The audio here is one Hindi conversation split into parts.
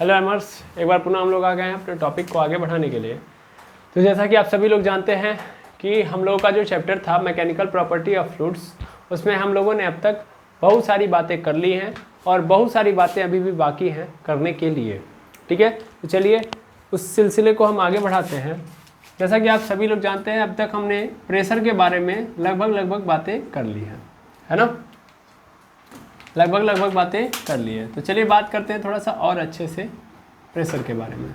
हेलो एमर्स, एक बार पुनः हम लोग आ गए हैं अपने टॉपिक को आगे बढ़ाने के लिए। तो जैसा कि आप सभी लोग जानते हैं कि हम लोगों का जो चैप्टर था मैकेनिकल प्रॉपर्टी ऑफ फ्लूइड्स, उसमें हम लोगों ने अब तक बहुत सारी बातें कर ली हैं और बहुत सारी बातें अभी भी बाकी हैं करने के लिए। ठीक है, तो चलिए उस सिलसिले को हम आगे बढ़ाते हैं। जैसा कि आप सभी लोग जानते हैं अब तक हमने प्रेशर के बारे में लगभग बातें कर ली हैं, है ना, लगभग बातें कर ली है। तो चलिए बात करते हैं थोड़ा सा और अच्छे से प्रेशर के बारे में।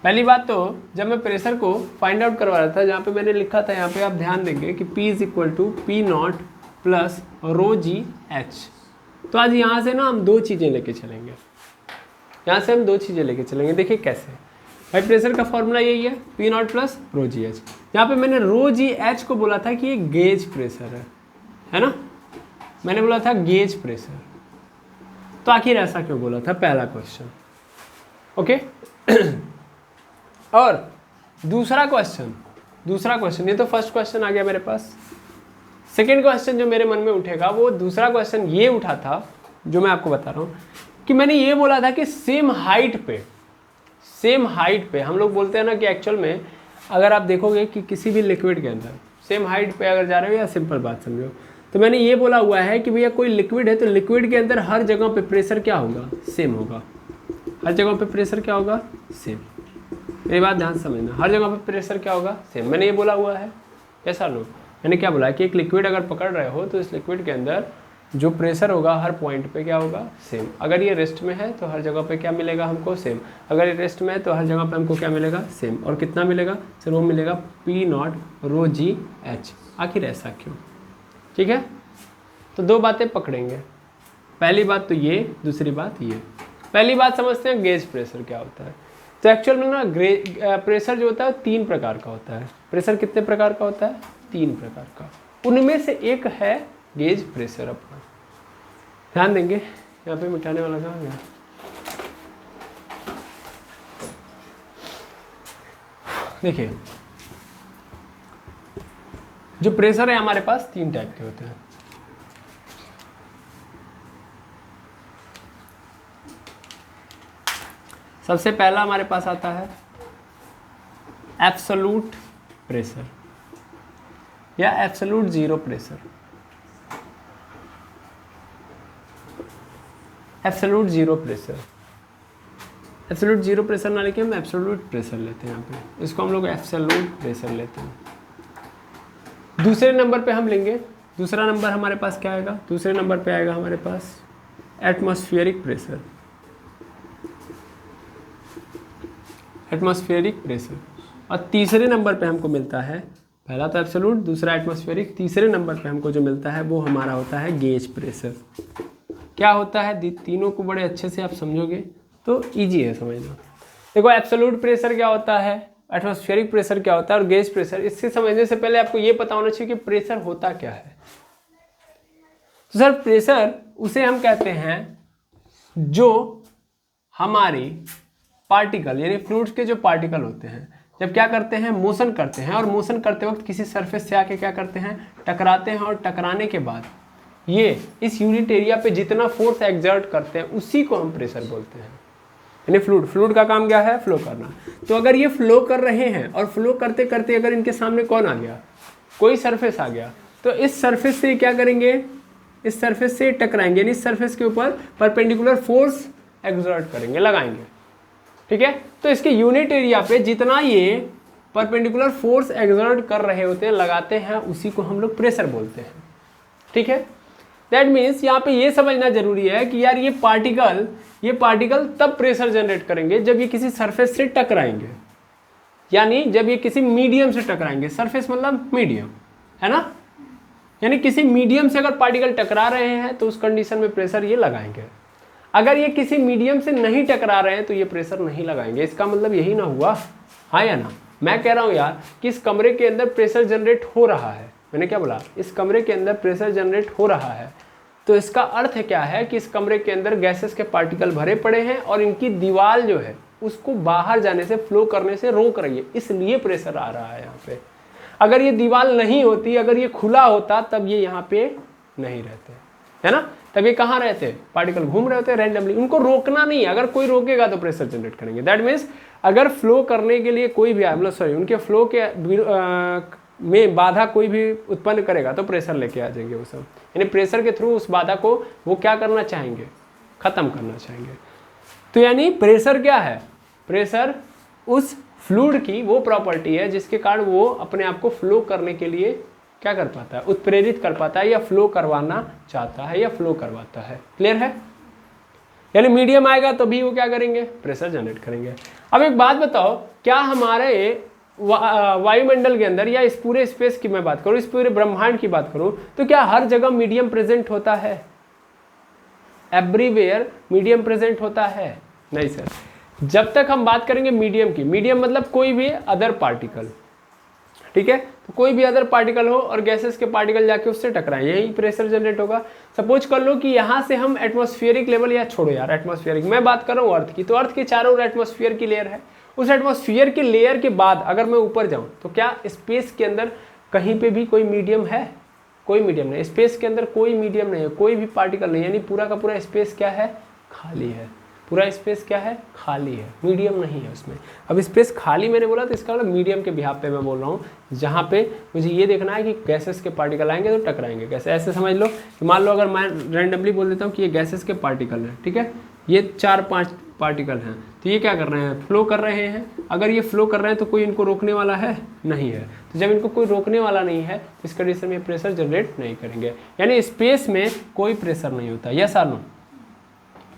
पहली बात तो जब मैं प्रेशर को फाइंड आउट करवा रहा था, जहाँ पे मैंने लिखा था, यहाँ पे आप ध्यान देंगे कि P is equal to P naught plus rho g h. तो आज यहाँ से ना हम दो चीज़ें लेके चलेंगे, यहाँ से हम दो चीज़ें लेके चलेंगे। देखिए कैसे भाई, प्रेशर का फॉर्मूला यही है P naught plus rho g H. यहाँ पे मैंने रो जी एच को बोला था कि ये गेज प्रेशर है ना, मैंने बोला था गेज प्रेशर। तो आखिर ऐसा क्यों बोला था, पहला क्वेश्चन। ओके और दूसरा क्वेश्चन, ये तो फर्स्ट क्वेश्चन आ गया मेरे पास। सेकंड क्वेश्चन जो मेरे मन में उठेगा वो दूसरा क्वेश्चन ये उठा था, जो मैं आपको बता रहा हूँ कि मैंने ये बोला था कि सेम हाइट पे हम लोग बोलते हैं ना कि एक्चुअल में अगर आप देखोगे कि किसी भी लिक्विड के अंदर सेम हाइट पे अगर जा रहे हो, या सिंपल बात समझो, तो मैंने ये बोला हुआ है कि भैया कोई लिक्विड है तो लिक्विड के अंदर हर जगह पे प्रेशर क्या होगा, सेम होगा। हर जगह पे प्रेशर क्या होगा, सेम। मेरी बात ध्यान समझना, हर जगह पे प्रेशर क्या होगा, सेम। मैंने ये बोला हुआ है, ऐसा लोग मैंने क्या बोला कि एक लिक्विड अगर पकड़ रहे हो तो इस लिक्विड के अंदर जो प्रेशर होगा हर पॉइंट पे क्या होगा, सेम। अगर ये रेस्ट में है तो हर जगह पे क्या मिलेगा हमको, सेम। अगर ये रेस्ट में है तो हर जगह पे हमको क्या मिलेगा, सेम। और कितना मिलेगा, सर वो मिलेगा P naught rho g h. आखिर ऐसा क्यों, ठीक है। तो दो बातें पकड़ेंगे, पहली बात तो ये, दूसरी बात ये। पहली बात समझते हैं गेज प्रेशर क्या होता है। तो एक्चुअल में ना प्रेशर जो होता है तीन प्रकार का होता है। प्रेशर कितने प्रकार का होता है, तीन प्रकार का। उनमें से एक है गेज प्रेशर अपना। ध्यान देंगे, यहाँ पे मिटाने वाला कहाँ गया। देखिए जो प्रेशर है हमारे पास तीन टाइप के होते हैं। सबसे पहला हमारे पास आता है एब्सोल्यूट प्रेशर या absolute zero pressure. Absolute zero pressure ना लेके हम एब्सोल्यूट प्रेशर लेते हैं। यहाँ पे इसको हम लोग एब्सोल्यूट प्रेशर लेते हैं। दूसरे नंबर पे हम लेंगे, दूसरा नंबर हमारे पास क्या आएगा, दूसरे नंबर पे आएगा हमारे पास एटमॉस्फेरिक प्रेशर। और तीसरे नंबर पे हमको मिलता है, पहला तो एब्सोल्यूट, दूसरा एटमॉस्फेरिक, तीसरे नंबर पे हमको जो मिलता है वो हमारा होता है गेज प्रेशर। क्या होता है, तीनों को बड़े अच्छे से आप समझोगे तो इजी है समझना। देखो एब्सोल्यूट प्रेशर क्या होता है, एटमॉस्फेरिक प्रेशर क्या होता है और गेज प्रेशर, इससे समझने से पहले आपको ये पता होना चाहिए कि प्रेशर होता क्या है। तो सर प्रेशर उसे हम कहते हैं जो हमारी पार्टिकल यानी फ्लूइड्स के जो पार्टिकल होते हैं जब क्या करते हैं, मोशन करते हैं, और मोशन करते वक्त किसी सरफेस से आके क्या करते हैं, टकराते हैं, और टकराने के बाद ये इस यूनिट एरिया पे जितना फोर्स एक्सर्ट करते हैं उसी को हम प्रेशर बोलते हैं। यानी फ्लूइड का काम क्या है, फ्लो करना। तो अगर ये फ्लो कर रहे हैं और फ्लो करते करते अगर इनके सामने कौन आ गया, कोई सरफेस आ गया, तो इस सरफेस से क्या करेंगे, इस सरफेस से टकराएंगे, यानी इस सरफेस के ऊपर परपेंडिकुलर फोर्स एक्सर्ट करेंगे, लगाएंगे। ठीक है, तो इसके यूनिट एरिया पे जितना ये परपेंडिकुलर फोर्स एक्सर्ट कर रहे होते हैं, लगाते हैं, उसी को हम लोग प्रेशर बोलते हैं। ठीक है, दैट मीन्स यहाँ पे ये समझना जरूरी है कि यार ये पार्टिकल तब प्रेशर जनरेट करेंगे जब ये किसी सरफेस से टकराएंगे, यानी जब ये किसी मीडियम से टकराएंगे। सरफेस मतलब मीडियम, है ना, यानी किसी मीडियम से अगर पार्टिकल टकरा रहे हैं तो उस कंडीशन में प्रेशर ये लगाएंगे। अगर ये किसी मीडियम से नहीं टकरा रहे हैं तो ये प्रेशर नहीं लगाएंगे। इसका मतलब यही ना हुआ, हाँ या ना। मैं कह रहा हूँ यार कि इस कमरे के अंदर प्रेशर जनरेट हो रहा है, मैंने क्या बोला, इस कमरे के अंदर प्रेशर जनरेट हो रहा है, तो इसका अर्थ क्या है कि इस कमरे के अंदर गैसेस के पार्टिकल भरे पड़े हैं और इनकी दीवार जो है उसको बाहर जाने से, फ्लो करने से रोक रही है, इसलिए प्रेशर आ रहा है यहाँ पे। अगर ये दीवार नहीं होती, अगर ये खुला होता तब ये यहाँ पे नहीं रहते, है ना। तब ये कहाँ रहते हैं, पार्टिकल घूम रहे होते हैं रैंडमली, उनको रोकना नहीं है, अगर कोई रोकेगा तो प्रेशर जनरेट करेंगे। दैट मीन्स अगर फ्लो करने के लिए कोई भी मतलब सॉरी उनके फ्लो के में बाधा कोई भी उत्पन्न करेगा तो प्रेशर लेके आ जाएंगे वो सब, यानी प्रेशर के थ्रू उस बाधा को वो क्या करना चाहेंगे, खत्म करना चाहेंगे। तो यानी प्रेशर क्या है, प्रेशर उस फ्लूइड की वो प्रॉपर्टी है जिसके कारण वो अपने आप को फ्लो करने के लिए क्या कर पाता है, उत्प्रेरित कर पाता है, या फ्लो करवाना चाहता है या फ्लो करवाता है। क्लियर है? यानी मीडियम आएगा तो भी वो क्या करेंगे, प्रेशर जनरेट करेंगे। अब एक बात बताओ, क्या हमारे वायुमंडल के अंदर या इस पूरे स्पेस की मैं बात करूं, इस पूरे ब्रह्मांड की बात करूं, तो क्या हर जगह मीडियम प्रेजेंट होता है? एवरीवेयर मीडियम प्रेजेंट होता है? नहीं सर। जब तक हम बात करेंगे मीडियम की, मीडियम मतलब कोई भी अदर पार्टिकल, ठीक है, तो कोई भी अदर पार्टिकल हो और गैसेस के पार्टिकल जाके उससे टकराएं, यही प्रेशर जनरेट होगा। सपोज कर लो कि यहाँ से हम एटमॉस्फेरिक लेवल, या छोड़ो यार एटमॉस्फेरिक, मैं बात कर रहा हूँ अर्थ की, तो अर्थ के चारों ओर एटमॉस्फेयर की लेयर है। उस एटमॉस्फेयर की लेयर के बाद अगर मैं ऊपर जाऊँ तो क्या स्पेस के अंदर कहीं पे भी कोई मीडियम है? कोई मीडियम नहीं, स्पेस के अंदर कोई मीडियम नहीं है, कोई भी पार्टिकल नहीं, यानी पूरा का पूरा स्पेस क्या है, खाली है। पूरा स्पेस क्या है, खाली है, मीडियम नहीं है उसमें। अब स्पेस खाली मैंने बोला तो इसका मतलब मीडियम के बिहाफ पे मैं बोल रहा हूँ, जहाँ पे मुझे ये देखना है कि गैसेस के पार्टिकल आएंगे तो टकराएंगे कैसे। ऐसे समझ लो कि मान लो अगर मैं रैंडमली बोल देता हूँ कि ये गैसेस के पार्टिकल हैं, ठीक है, ये 4-5 पार्टिकल हैं, तो ये क्या कर रहे हैं, फ्लो कर रहे हैं। अगर ये फ्लो कर रहे हैं तो कोई इनको रोकने वाला है नहीं है, तो जब इनको कोई रोकने वाला नहीं है तो इस कंडीशन में प्रेशर जनरेट नहीं करेंगे। यानी स्पेस में कोई प्रेशर नहीं होता, यस और नो?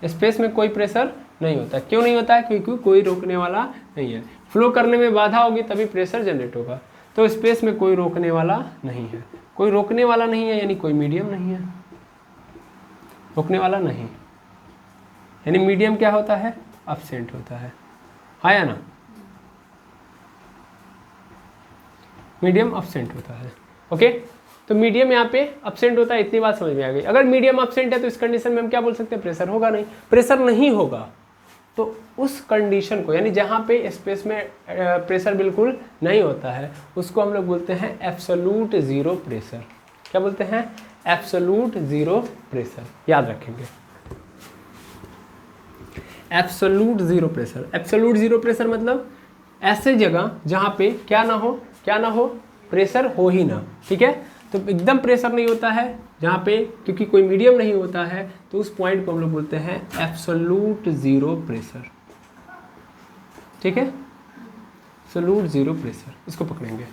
स्पेस में कोई प्रेशर नहीं होता। क्यों नहीं होता है? क्योंकि कोई रोकने वाला नहीं है। फ्लो करने में बाधा होगी तभी प्रेशर जनरेट होगा, तो स्पेस में कोई रोकने वाला नहीं है। कोई रोकने वाला नहीं है यानी कोई मीडियम नहीं है, रोकने वाला नहीं, यानी मीडियम क्या होता है, अब्सेंट होता है, हाँ या ना? मीडियम अब्सेंट होता है। ओके, तो मीडियम यहाँ पे अब्सेंट होता है, इतनी बात समझ में आ गई। अगर मीडियम अब्सेंट है तो इस कंडीशन में हम क्या बोल सकते हैं, प्रेशर होगा नहीं। प्रेशर नहीं होगा तो उस कंडीशन को, यानी जहाँ पे स्पेस में प्रेशर बिल्कुल नहीं होता है, उसको हम लोग बोलते हैं एब्सोल्यूट जीरो प्रेशर। क्या बोलते हैं? Absolute zero pressure. याद रखेंगे, absolute zero pressure. Absolute zero pressure मतलब ऐसे जगह जहाँ पे क्या ना हो, क्या ना हो, प्रेशर हो ही ना, ठीक है। तो एकदम प्रेशर नहीं होता है जहाँ पे, क्योंकि कोई मीडियम नहीं होता है, तो उस पॉइंट को हम लोग बोलते हैं एब्सोल्यूट जीरो प्रेशर, ठीक है, एब्सोल्यूट जीरो प्रेशर। इसको पकड़ेंगे,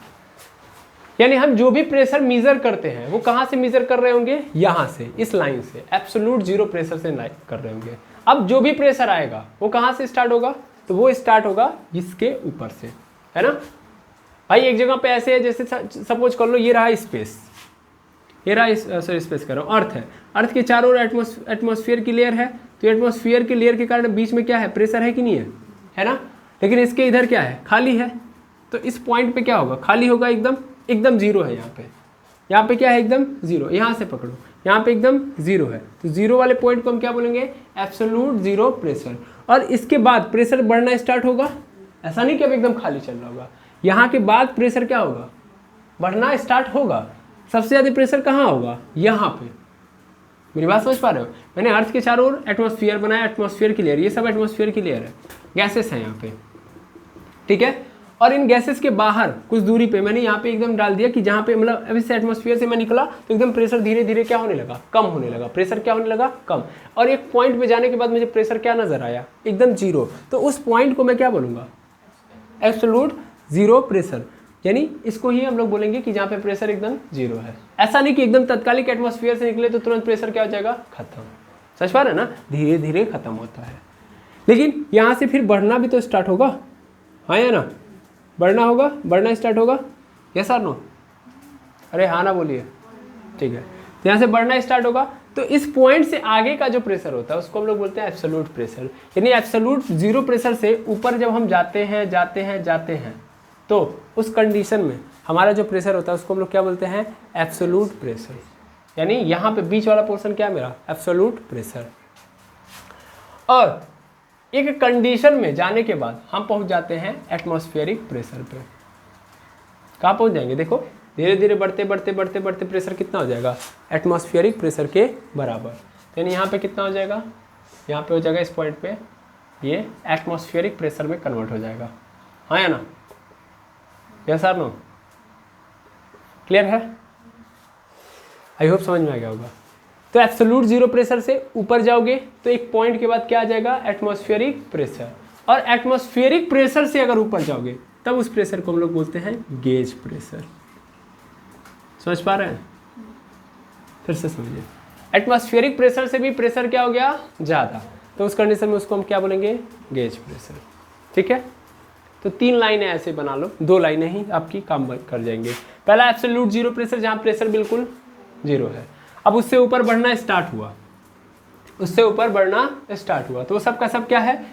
यानी हम जो भी प्रेशर मेजर करते हैं वो कहाँ से मेजर कर रहे होंगे, यहाँ से, इस लाइन से, एब्सोल्यूट जीरो प्रेशर से कर रहे होंगे। अब जो भी प्रेशर आएगा वो कहाँ से स्टार्ट होगा, तो वो स्टार्ट होगा इसके ऊपर से, है ना भाई। एक जगह पे ऐसे है, जैसे सपोज कर लो ये रहा स्पेस, ये रहा सॉरी स्पेस कर रहा हूँ, अर्थ है, अर्थ के चारों ओर एटमॉस्फेयर की लेयर है, तो एटमॉस्फेयर की लेयर के कारण बीच में क्या है, प्रेशर है कि नहीं है, है ना। लेकिन इसके इधर क्या है, खाली है, तो इस पॉइंट पे क्या होगा, खाली होगा, एकदम जीरो है। यहाँ पे क्या है, एकदम जीरो। यहाँ से पकड़ो, यहाँ पे एकदम जीरो है, तो जीरो वाले पॉइंट को हम क्या बोलेंगे, एब्सोल्यूट जीरो प्रेशर। और इसके बाद प्रेशर बढ़ना स्टार्ट होगा, ऐसा नहीं कि अब एकदम खाली चल रहा होगा, यहाँ के बाद प्रेशर क्या होगा, बढ़ना स्टार्ट होगा। सबसे ज़्यादा प्रेशर कहाँ होगा, यहाँ पे। मेरी बात समझ पा रहे हो? मैंने अर्थ के चारों ओर एटमॉस्फेयर बनाया, एटमॉस्फेयर की लेयर, ये सब एटमॉस्फेयर की लेयर है, गैसेस हैं यहाँ पे, ठीक है। और इन गैसेस के बाहर कुछ दूरी पे मैंने यहाँ पे एकदम डाल दिया कि जहाँ पे मतलब अभी से एटमॉस्फेयर से मैं निकला तो एकदम प्रेशर धीरे धीरे क्या होने लगा, कम होने लगा। प्रेशर क्या होने लगा, कम। और एक पॉइंट पे जाने के बाद मुझे प्रेशर क्या नजर आया, एकदम जीरो। तो उस पॉइंट को मैं क्या बोलूँगा, एब्सोल्यूट जीरो प्रेशर। यानी इसको ही हम लोग बोलेंगे कि जहाँ पे प्रेशर एकदम जीरो है। ऐसा नहीं कि एकदम तत्कालिक एटमॉस्फेयर से निकले तो तुरंत प्रेशर क्या हो जाएगा, खत्म। समझ पा रहे हैं ना, धीरे धीरे खत्म होता है। लेकिन यहाँ से फिर बढ़ना भी तो स्टार्ट होगा, हाँ या ना, बढ़ना होगा, बढ़ना स्टार्ट होगा, यस और नो? अरे हाँ ना बोलिए, ठीक है। तो यहाँ से बढ़ना स्टार्ट होगा, तो इस पॉइंट से आगे का जो प्रेशर होता है उसको हम लोग बोलते हैं एब्सोल्यूट प्रेशर। यानी एब्सोल्यूट जीरो प्रेशर से ऊपर जब हम जाते हैं तो उस कंडीशन में हमारा जो प्रेशर होता है उसको हम लोग क्या बोलते हैं, एब्सोल्यूट प्रेशर। यानी यहाँ पे बीच वाला पोर्शन क्या मेरा, एब्सोल्यूट प्रेशर। और एक कंडीशन में जाने के बाद हम पहुंच जाते हैं एटमॉस्फेरिक प्रेशर पे। कहाँ पहुंच जाएंगे, देखो धीरे धीरे बढ़ते बढ़ते बढ़ते बढ़ते प्रेशर कितना हो जाएगा, एटमॉस्फेरिक प्रेशर के बराबर। यानी यहाँ पे कितना हो जाएगा, यहाँ पे हो जाएगा इस पॉइंट पे ये एटमॉस्फेरिक प्रेशर में कन्वर्ट हो जाएगा, हाँ या ना, यस और नो, क्लियर है? आई होप समझ में आ गया होगा। तो एब्सोल्यूट जीरो प्रेशर से ऊपर जाओगे तो एक पॉइंट के बाद क्या आ जाएगा, एटमॉस्फेरिक प्रेशर, और एटमॉस्फेरिक प्रेशर से अगर ऊपर जाओगे तब उस प्रेशर को हम लोग बोलते हैं गेज प्रेशर। समझ पा रहे हैं? फिर से समझिए, एटमॉस्फेरिक प्रेशर से भी प्रेशर क्या हो गया, ज़्यादा, तो उस कंडीशन में उसको हम क्या बोलेंगे, गेज प्रेशर। ठीक है, तो 3 लाइनें ऐसे बना लो, 2 लाइनें ही आपकी काम कर जाएंगे। पहला एब्सोल्यूट जीरो प्रेशर, जहाँ प्रेशर बिल्कुल जीरो है। अब उससे ऊपर बढ़ना स्टार्ट हुआ, उससे ऊपर बढ़ना स्टार्ट हुआ, तो वो सब का सब क्या है,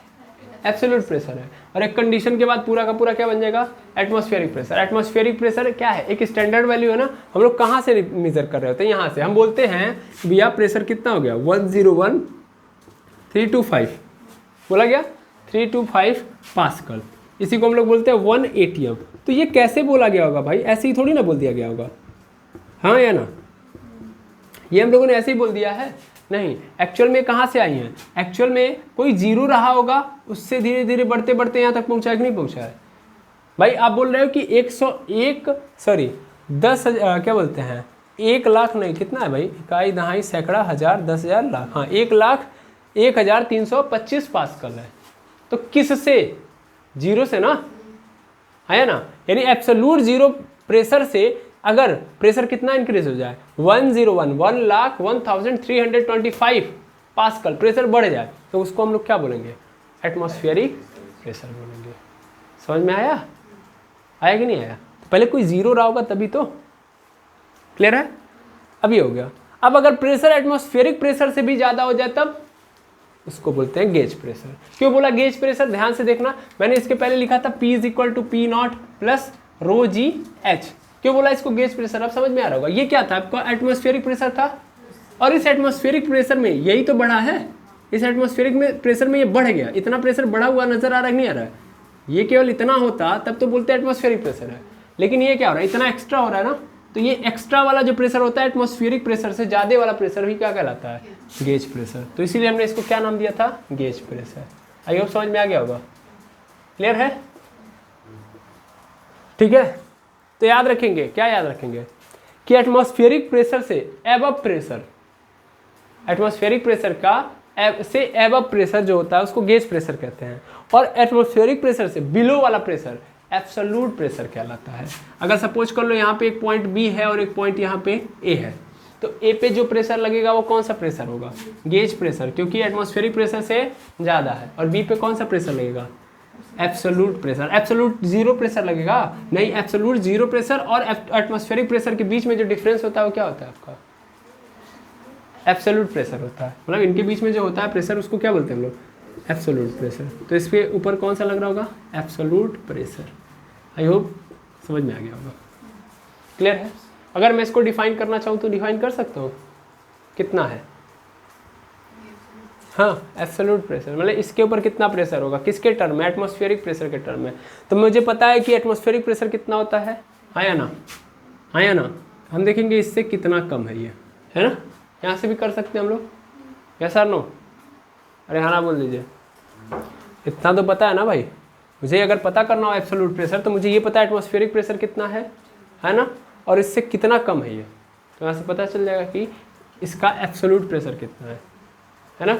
एब्सोल्यूट प्रेशर है। और एक कंडीशन के बाद पूरा का पूरा क्या बन जाएगा, एटमॉस्फेरिक प्रेशर। एटमॉस्फेरिक प्रेशर क्या है, एक स्टैंडर्ड वैल्यू है ना, हम लोग कहाँ से मेजर कर रहे होते हैं, यहाँ से। हम बोलते हैं भैया प्रेशर कितना हो गया, 101,325 बोला गया, 325 पास्कल, इसी को हम लोग बोलते हैं 1 ATM। तो ये कैसे बोला गया होगा भाई, ऐसे ही थोड़ी ना बोल दिया गया होगा, हाँ या ना, ये हम लोगों ने ऐसे ही बोल दिया है, नहीं, एक्चुअल में कहाँ से आई हैं, एक्चुअल में कोई जीरो रहा होगा, उससे धीरे धीरे बढ़ते बढ़ते यहाँ तक पहुँचा है कि नहीं पहुँचा है। भाई आप बोल रहे हो कि क्या बोलते हैं, 1 लाख नहीं, कितना है भाई, इकाई दहाई सैकड़ा हज़ार 10,000 लाख, हाँ 1,01,325 पास्कल है। तो किससे, जीरो से ना, है ना, यानी एब्सोल्यूट जीरो प्रेशर से अगर प्रेशर कितना इंक्रीज हो जाए, 1,01,325 पास्कल प्रेशर बढ़ जाए, तो उसको हम लोग क्या बोलेंगे, एटमॉस्फेरिक प्रेशर बोलेंगे। समझ में आया, आया कि नहीं आया? तो पहले कोई जीरो रहा होगा तभी तो, क्लियर है? अभी हो गया। अब अगर प्रेशर एटमॉस्फेरिक प्रेशर से भी ज़्यादा हो जाए तब उसको बोलते हैं गेज प्रेशर। क्यों बोला गेज प्रेशर, ध्यान से देखना, मैंने इसके पहले लिखा था P = P0 + ρgh। क्यों बोला इसको गेज प्रेशर, अब समझ में आ रहा होगा। ये क्या था आपका, एटमॉस्फेरिक प्रेशर था, और इस एटमॉस्फेरिक प्रेशर में यही तो बढ़ा है, इस एटमॉस्फेरिक में प्रेशर में ये बढ़ गया, इतना प्रेशर बढ़ा हुआ नजर आ रहा है नहीं आ रहा है, ये केवल इतना होता तब तो बोलते हैं एटमॉस्फेरिक प्रेशर है, लेकिन ये क्या हो रहा है, इतना एक्स्ट्रा हो रहा है ना, तो ये एक्स्ट्रा वाला जो प्रेशर होता है एटमॉस्फेरिक प्रेशर से ज़्यादा वाला प्रेशर भी क्या कहलाता है, गेज प्रेशर। तो इसीलिए हमने इसको क्या नाम दिया था, गेज प्रेशर। आई होप समझ में आ गया होगा, क्लियर है? ठीक है, तो याद रखेंगे, क्या याद रखेंगे कि एटमॉस्फेरिक प्रेशर से एबव प्रेशर, एटमॉस्फेरिक प्रेशर का से एबव प्रेशर जो होता है उसको गेज प्रेशर कहते हैं, और एटमॉस्फेरिक प्रेशर से बिलो वाला प्रेशर एब्सोल्यूट प्रेशर कहलाता है। अगर सपोज कर लो यहाँ पे एक पॉइंट बी है और एक पॉइंट यहाँ पे ए है, तो ए पे जो प्रेशर लगेगा वो कौन सा प्रेशर होगा, गेज प्रेशर, क्योंकि एटमॉस्फेरिक प्रेशर से ज़्यादा है। और बी पे कौन सा प्रेशर लगेगा, absolute pressure. Absolute zero pressure लगेगा नहीं, एब्सोल्यूट जीरो प्रेशर और एटमॉस्फेरिक प्रेशर के बीच में जो डिफरेंस होता है वो क्या होता है आपका, एब्सोल्यूट प्रेशर होता है। मतलब इनके बीच में जो होता है प्रेशर उसको क्या बोलते हैं हम लोग, एब्सोल्यूट प्रेशर। तो इसके ऊपर कौन सा लग रहा होगा, एब्सोल्यूट प्रेशर। आई होप समझ में आ गया होगा, क्लियर है? अगर मैं इसको डिफाइन करना चाहूँ तो डिफाइन कर सकता हूँ, कितना है, हाँ एब्सोल्यूट प्रेशर, मतलब इसके ऊपर कितना प्रेशर होगा, किसके टर्म में, एटमॉस्फेरिक प्रेशर के टर्म में। तो मुझे पता है कि एटमॉस्फेरिक प्रेशर कितना होता है, हाँ या ना, हाँ या ना, हम देखेंगे इससे कितना कम है ये, है ना, यहाँ से भी कर सकते हैं हम लोग, यस और नो, अरे हाँ ना बोल दीजिए। इतना तो पता है ना भाई, मुझे अगर पता करना हो एब्सोल्यूट प्रेशर तो मुझे ये पता है एटमॉस्फेरिक प्रेशर कितना है ना, और इससे कितना कम है ये, तो यहाँ से पता चल जाएगा कि इसका एब्सोल्यूट प्रेशर कितना है ना।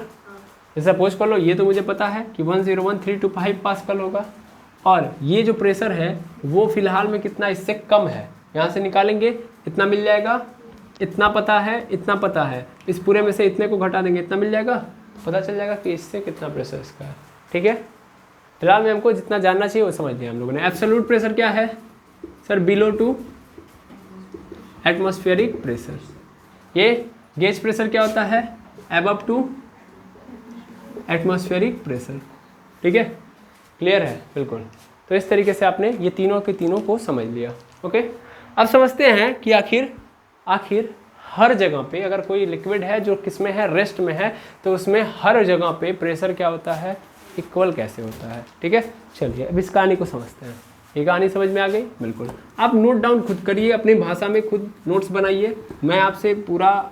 जैसे सपोज कर लो ये तो मुझे पता है कि 1,01,325 पास्कल होगा, और ये जो प्रेशर है वो फिलहाल में कितना इससे कम है, यहाँ से निकालेंगे इतना मिल जाएगा, इतना पता है, इतना पता है, इस पूरे में से इतने को घटा देंगे इतना मिल जाएगा, पता चल जाएगा कि इससे कितना प्रेशर इसका है। ठीक है, फिलहाल में हमको जितना जानना चाहिए वो समझ लिया हम लोगों ने। एब्सोल्यूट प्रेशर क्या है sir, below to atmospheric pressure. ये गेज प्रेशर क्या होता है, अबव टू एटमॉस्फेरिक प्रेशर। ठीक है, क्लियर है बिल्कुल। तो इस तरीके से आपने ये तीनों के तीनों को समझ लिया। ओके, अब समझते हैं कि आखिर हर जगह पे अगर कोई लिक्विड है जो किस में है, रेस्ट में है, तो उसमें हर जगह पे प्रेशर क्या होता है, इक्वल कैसे होता है। ठीक है, चलिए अब इस कहानी को समझते हैं। ये कहानी समझ में आ गई? बिल्कुल। आप नोट डाउन खुद करिए, अपनी भाषा में खुद नोट्स बनाइए। मैं आपसे पूरा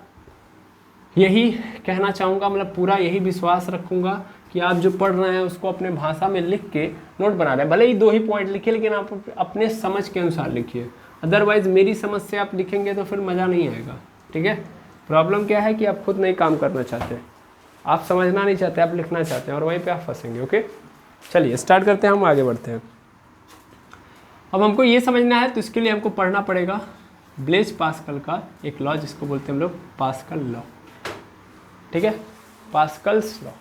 यही कहना चाहूँगा, मतलब पूरा यही विश्वास रखूँगा कि आप जो पढ़ रहे हैं उसको अपने भाषा में लिख के नोट बना रहे हैं। भले ही 2 ही पॉइंट लिखिए, लेकिन आप अपने समझ के अनुसार लिखिए। अदरवाइज़ मेरी समझ से आप लिखेंगे तो फिर मज़ा नहीं आएगा। ठीक है, प्रॉब्लम क्या है कि आप खुद नहीं काम करना चाहते, आप समझना नहीं चाहते, आप लिखना चाहते हैं, और वहीं पे आप फंसेंगे। ओके, चलिए स्टार्ट करते हैं, हम आगे बढ़ते हैं। अब हमको ये समझना है, तो इसके लिए हमको पढ़ना पड़ेगा ब्लेज पास्कल का एक लॉ, जिसको बोलते हैं हम लोग पास्कल लॉ। ठीक है, पास्कल्स लॉ,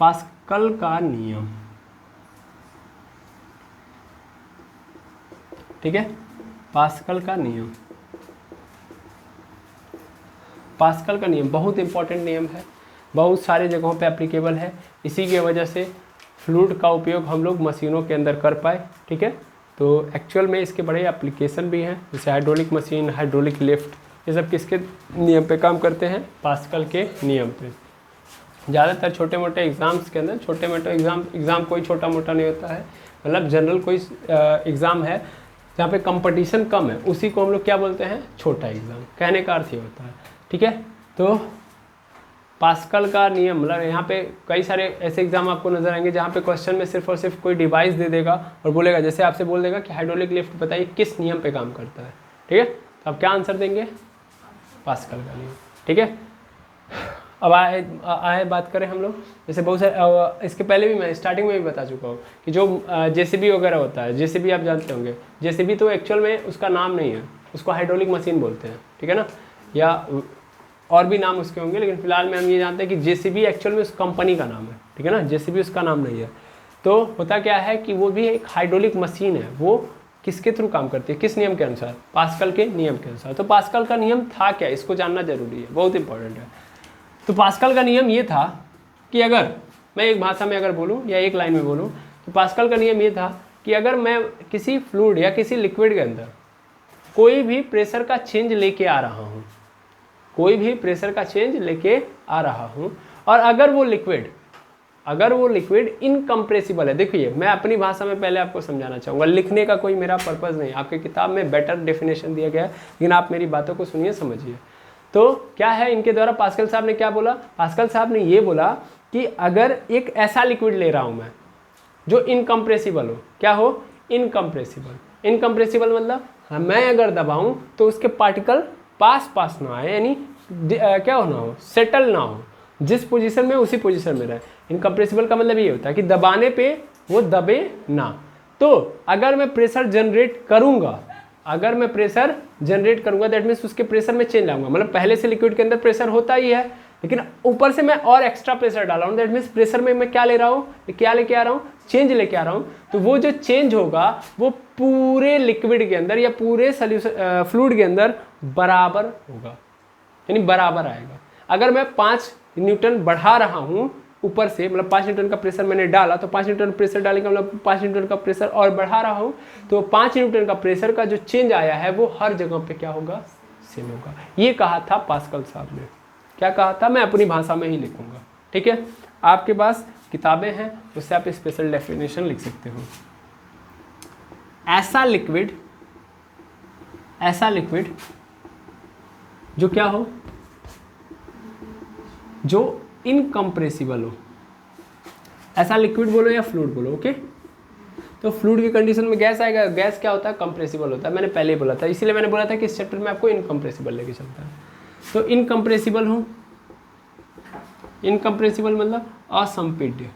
पास्कल का नियम। ठीक है, पास्कल का नियम, पास्कल का नियम बहुत इंपॉर्टेंट नियम है, बहुत सारे जगहों पे एप्लीकेबल है। इसी की वजह से फ्लूइड का उपयोग हम लोग मशीनों के अंदर कर पाए। ठीक है, तो एक्चुअल में इसके बड़े एप्लीकेशन भी हैं, जैसे हाइड्रोलिक मशीन, हाइड्रोलिक लिफ्ट, ये सब किसके नियम पे काम करते हैं? पास्कल के नियम पे। ज़्यादातर छोटे मोटे एग्ज़ाम्स के अंदर, छोटे मोटे एग्ज़ाम कोई छोटा मोटा नहीं होता है, मतलब जनरल कोई एग्ज़ाम है जहाँ पे कंपटीशन कम है, उसी को हम लोग क्या बोलते हैं? छोटा एग्ज़ाम। कहने का अर्थ ये होता है। ठीक है, तो पास्कल का नियम, मतलब यहाँ पे कई सारे ऐसे एग्जाम आपको नजर आएंगे जहाँ पे क्वेश्चन में सिर्फ और सिर्फ कोई डिवाइस दे देगा और बोलेगा, जैसे आपसे बोल देगा कि हाइड्रोलिक लिफ्ट बताइए किस नियम पे काम करता है। ठीक है, तो आप क्या आंसर देंगे? पास्कल का नियम। ठीक है, अब आए बात करें हम लोग, जैसे बहुत सारे, इसके पहले भी मैं स्टार्टिंग में भी बता चुका हूँ कि जो जेसीबी वगैरह होता है, जेसीबी आप जानते होंगे, जेसीबी तो एक्चुअल में उसका नाम नहीं है, उसको हाइड्रोलिक मशीन बोलते हैं। ठीक है ना, या और भी नाम उसके होंगे, लेकिन फिलहाल में हम ये जानते हैं कि जेसीबी एक्चुअल में उस कंपनी का नाम है। ठीक है ना, जेसीबी उसका नाम नहीं है। तो होता क्या है कि वो भी एक हाइड्रोलिक मशीन है, वो किसके थ्रू काम करती है? किस नियम के अनुसार? पास्कल के नियम के अनुसार। तो पास्कल का नियम था क्या, इसको जानना जरूरी है, बहुत इंपॉर्टेंट है। तो पास्कल का नियम ये था कि अगर मैं एक भाषा में अगर बोलूँ या एक लाइन में बोलूँ, तो पास्कल का नियम ये था कि अगर मैं किसी फ्लूइड या किसी लिक्विड के अंदर कोई भी प्रेशर का चेंज लेके आ रहा हूँ, कोई भी प्रेशर का चेंज लेके आ रहा हूँ, और अगर वो लिक्विड इनकम्प्रेसिबल है। देखिए, मैं अपनी भाषा में पहले आपको समझाना चाहूँगा, लिखने का कोई मेरा पर्पज़ नहीं, आपके किताब में बेटर डेफिनेशन दिया गया है, लेकिन आप मेरी बातों को सुनिए, समझिए। तो क्या है इनके द्वारा, पास्कल साहब ने क्या बोला? पास्कल साहब ने ये बोला कि अगर एक ऐसा लिक्विड ले रहा हूँ मैं जो इनकम्प्रेसिबल हो, क्या हो? इनकम्प्रेसिबल। इनकम्प्रेसिबल मतलब मैं अगर दबाऊँ तो उसके पार्टिकल पास ना आए, यानी क्या होना हो? सेटल ना हो, जिस पोजीशन में उसी पोजीशन में रहे। इनकम्प्रेसिबल का मतलब ये होता है कि दबाने पे वो दबे ना। तो अगर मैं प्रेशर जनरेट करूँगा, दैट मीन्स उसके प्रेशर में चेंज लाऊंगा, मतलब पहले से लिक्विड के अंदर प्रेशर होता ही है, लेकिन ऊपर से मैं और एक्स्ट्रा प्रेशर डाला हूँ, दैट मीन्स प्रेशर में मैं क्या ले रहा हूँ? क्या लेके आ रहा हूँ? चेंज लेके आ रहा हूँ। तो वो जो चेंज होगा वो पूरे लिक्विड के अंदर या पूरे सॉल्यूशन फ्लूइड के अंदर बराबर होगा, यानी बराबर आएगा। अगर मैं 5 न्यूटन बढ़ा रहा हूँ ऊपर से, मतलब 5 न्यूटन का प्रेशर मैंने डाला, तो 5 न्यूटन प्रेशर डालने का मतलब 5 न्यूटन का प्रेशर और बढ़ा रहा हूँ, तो 5 न्यूटन का प्रेशर का जो चेंज आया है वो हर जगह पे क्या होगा? सेम होगा। ये कहा था पास्कल साहब ने। क्या कहा था? मैं अपनी भाषा में ही लिखूंगा। ठीक है, आपके पास किताबें हैं, उससे आप स्पेशल डेफिनेशन लिख सकते हो। ऐसा लिक्विड जो क्या हो? जो इनकम्प्रेसिबल हो। ऐसा लिक्विड बोलो या फ्लूइड बोलो। ओके, तो फ्लूइड की कंडीशन में गैस आएगा। गैस क्या होता है? कंप्रेसिबल होता है। मैंने पहले ही बोला था, इसीलिए मैंने बोला था कि इस चैप्टर में आपको इनकम्प्रेसिबल लेके चलता है। तो इनकम्प्रेसिबल हो, इनकम्प्रेसिबल मतलब असंपीड्य।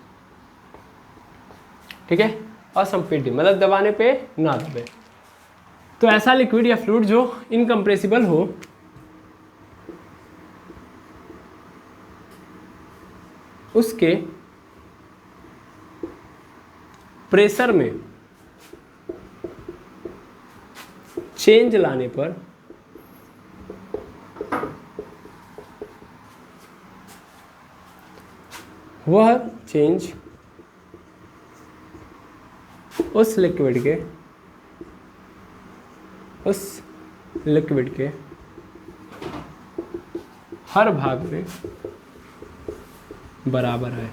ठीक है, असंपीड्य मतलब दबाने पे ना दबे। तो ऐसा लिक्विड या फ्लूइड जो इनकम्प्रेसिबल हो, उसके प्रेशर में चेंज लाने पर वह चेंज उस लिक्विड के हर भाग में बराबर है।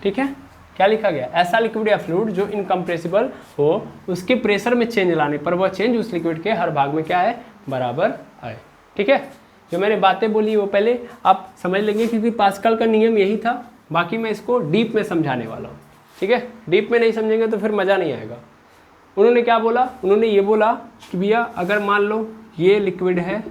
ठीक है, क्या लिखा गया? ऐसा लिक्विड या फ्लूइड जो इनकम्प्रेसिबल हो, उसके प्रेशर में चेंज लाने पर वह चेंज उस लिक्विड के हर भाग में क्या है? बराबर आए। ठीक है, जो मैंने बातें बोली वो पहले आप समझ लेंगे, क्योंकि पास्कल का नियम यही था। बाकी मैं इसको डीप में समझाने वाला हूँ। ठीक है, डीप में नहीं समझेंगे तो फिर मज़ा नहीं आएगा। उन्होंने क्या बोला, उन्होंने ये बोला कि भैया अगर मान लो ये लिक्विड है,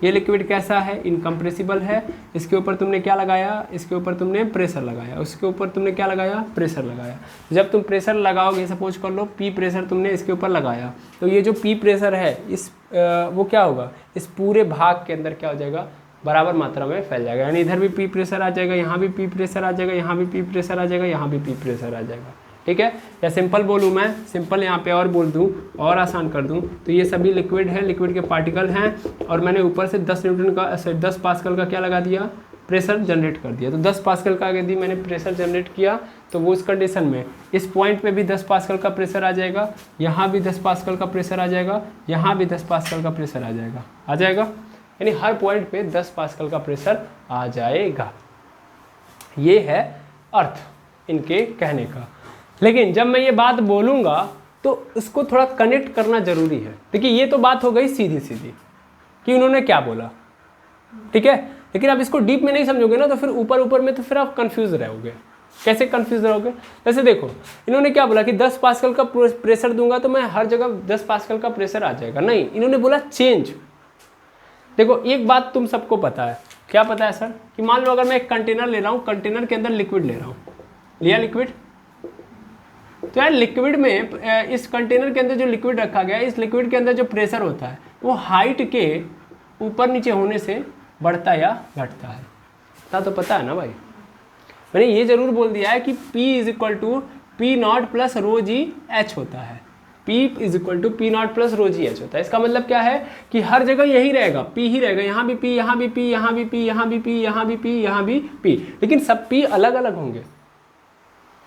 ये लिक्विड कैसा है, इनकम्प्रेसिबल है, इसके ऊपर तुमने क्या लगाया, इसके ऊपर तुमने प्रेशर लगाया, उसके ऊपर तुमने क्या लगाया, प्रेशर लगाया। जब तुम प्रेशर लगाओगे, सपोज कर लो पी प्रेशर तुमने इसके ऊपर लगाया, तो ये जो पी प्रेशर है इस वो क्या होगा, इस पूरे भाग के अंदर क्या हो जाएगा, बराबर मात्रा में फैल जाएगा। यानी इधर भी पी प्रेशर आ जाएगा, यहाँ भी पी प्रेशर आ जाएगा, यहाँ भी पी प्रेशर आ जाएगा, यहाँ भी पी प्रेशर आ जाएगा। ठीक है, या सिंपल बोलूँ मैं, सिंपल यहाँ पे और बोल दूँ और आसान कर दूँ तो ये सभी लिक्विड है, लिक्विड के पार्टिकल हैं, और मैंने ऊपर से 10 न्यूटन का 10 पास्कल का क्या लगा दिया, प्रेशर जनरेट कर दिया। तो 10 पास्कल का यदि मैंने प्रेशर जनरेट किया तो वो उस कंडीशन में इस पॉइंट पे भी 10 पास्कल का प्रेशर आ जाएगा, यहाँ भी 10 पास्कल का प्रेशर आ जाएगा, यहाँ भी 10 पास्कल का प्रेशर आ जाएगा, यानी हर पॉइंट पे 10 पास्कल का प्रेशर आ जाएगा। ये है अर्थ इनके कहने का। लेकिन जब मैं ये बात बोलूँगा तो इसको थोड़ा कनेक्ट करना जरूरी है। देखिए ये तो बात हो गई सीधी सीधी कि उन्होंने क्या बोला, ठीक है, लेकिन आप इसको डीप में नहीं समझोगे ना तो फिर ऊपर ऊपर में तो फिर आप कंफ्यूज रहोगे। कैसे कंफ्यूज रहोगे, वैसे देखो इन्होंने क्या बोला कि 10 पास्कल का प्रेशर दूंगा तो मैं हर जगह 10 पास्कल का प्रेशर आ जाएगा, नहीं, इन्होंने बोला चेंज। देखो एक बात तुम सबको पता है, क्या पता है सर, कि मान लो अगर मैं एक कंटेनर ले रहा हूँ, कंटेनर के अंदर लिक्विड ले रहा हूँ, लिया लिक्विड, तो यार लिक्विड में इस कंटेनर के अंदर जो लिक्विड रखा गया है, इस लिक्विड के अंदर जो प्रेशर होता है वो हाइट के ऊपर नीचे होने से बढ़ता या घटता है, इतना तो पता है ना भाई। मैंने ये जरूर बोल दिया है कि P is equal to P naught plus rho g h होता है, P is equal to P naught plus rho g h होता है। इसका मतलब क्या है कि हर जगह यही रहेगा, P ही रहेगा, यहाँ भी P, यहाँ भी P, यहाँ भी P, यहाँ भी P, यहाँ भी P, यहाँ भी P, लेकिन सब P अलग अलग होंगे।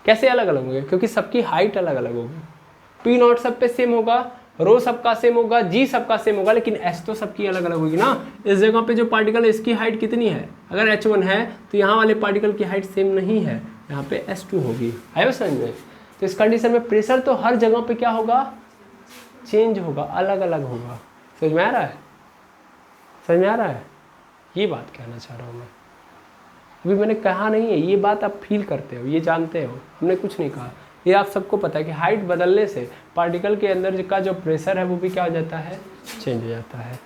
कैसे अलग अलग होंगे, क्योंकि सबकी हाइट अलग अलग होगी। P नॉट सब पे सेम होगा, रो सबका सेम होगा, जी सबका सेम होगा, लेकिन एस तो सबकी अलग अलग होगी ना। इस जगह पे जो पार्टिकल है इसकी हाइट कितनी है, अगर H1 है तो यहाँ वाले पार्टिकल की हाइट सेम नहीं है, यहाँ पे S2 होगी। आयो समझ में। तो इस कंडीशन में प्रेशर तो हर जगह पे क्या होगा, चेंज होगा, अलग अलग होगा। समझ में आ रहा है, समझ में आ रहा है, ये बात कहना चाह रहा हूँ मैं। अभी मैंने कहा नहीं है, ये बात आप फील करते हो, ये जानते हो, हमने कुछ नहीं कहा, ये आप सबको पता है कि हाइट बदलने से पार्टिकल के अंदर का जो प्रेशर है वो भी क्या हो जाता है, चेंज हो जाता है।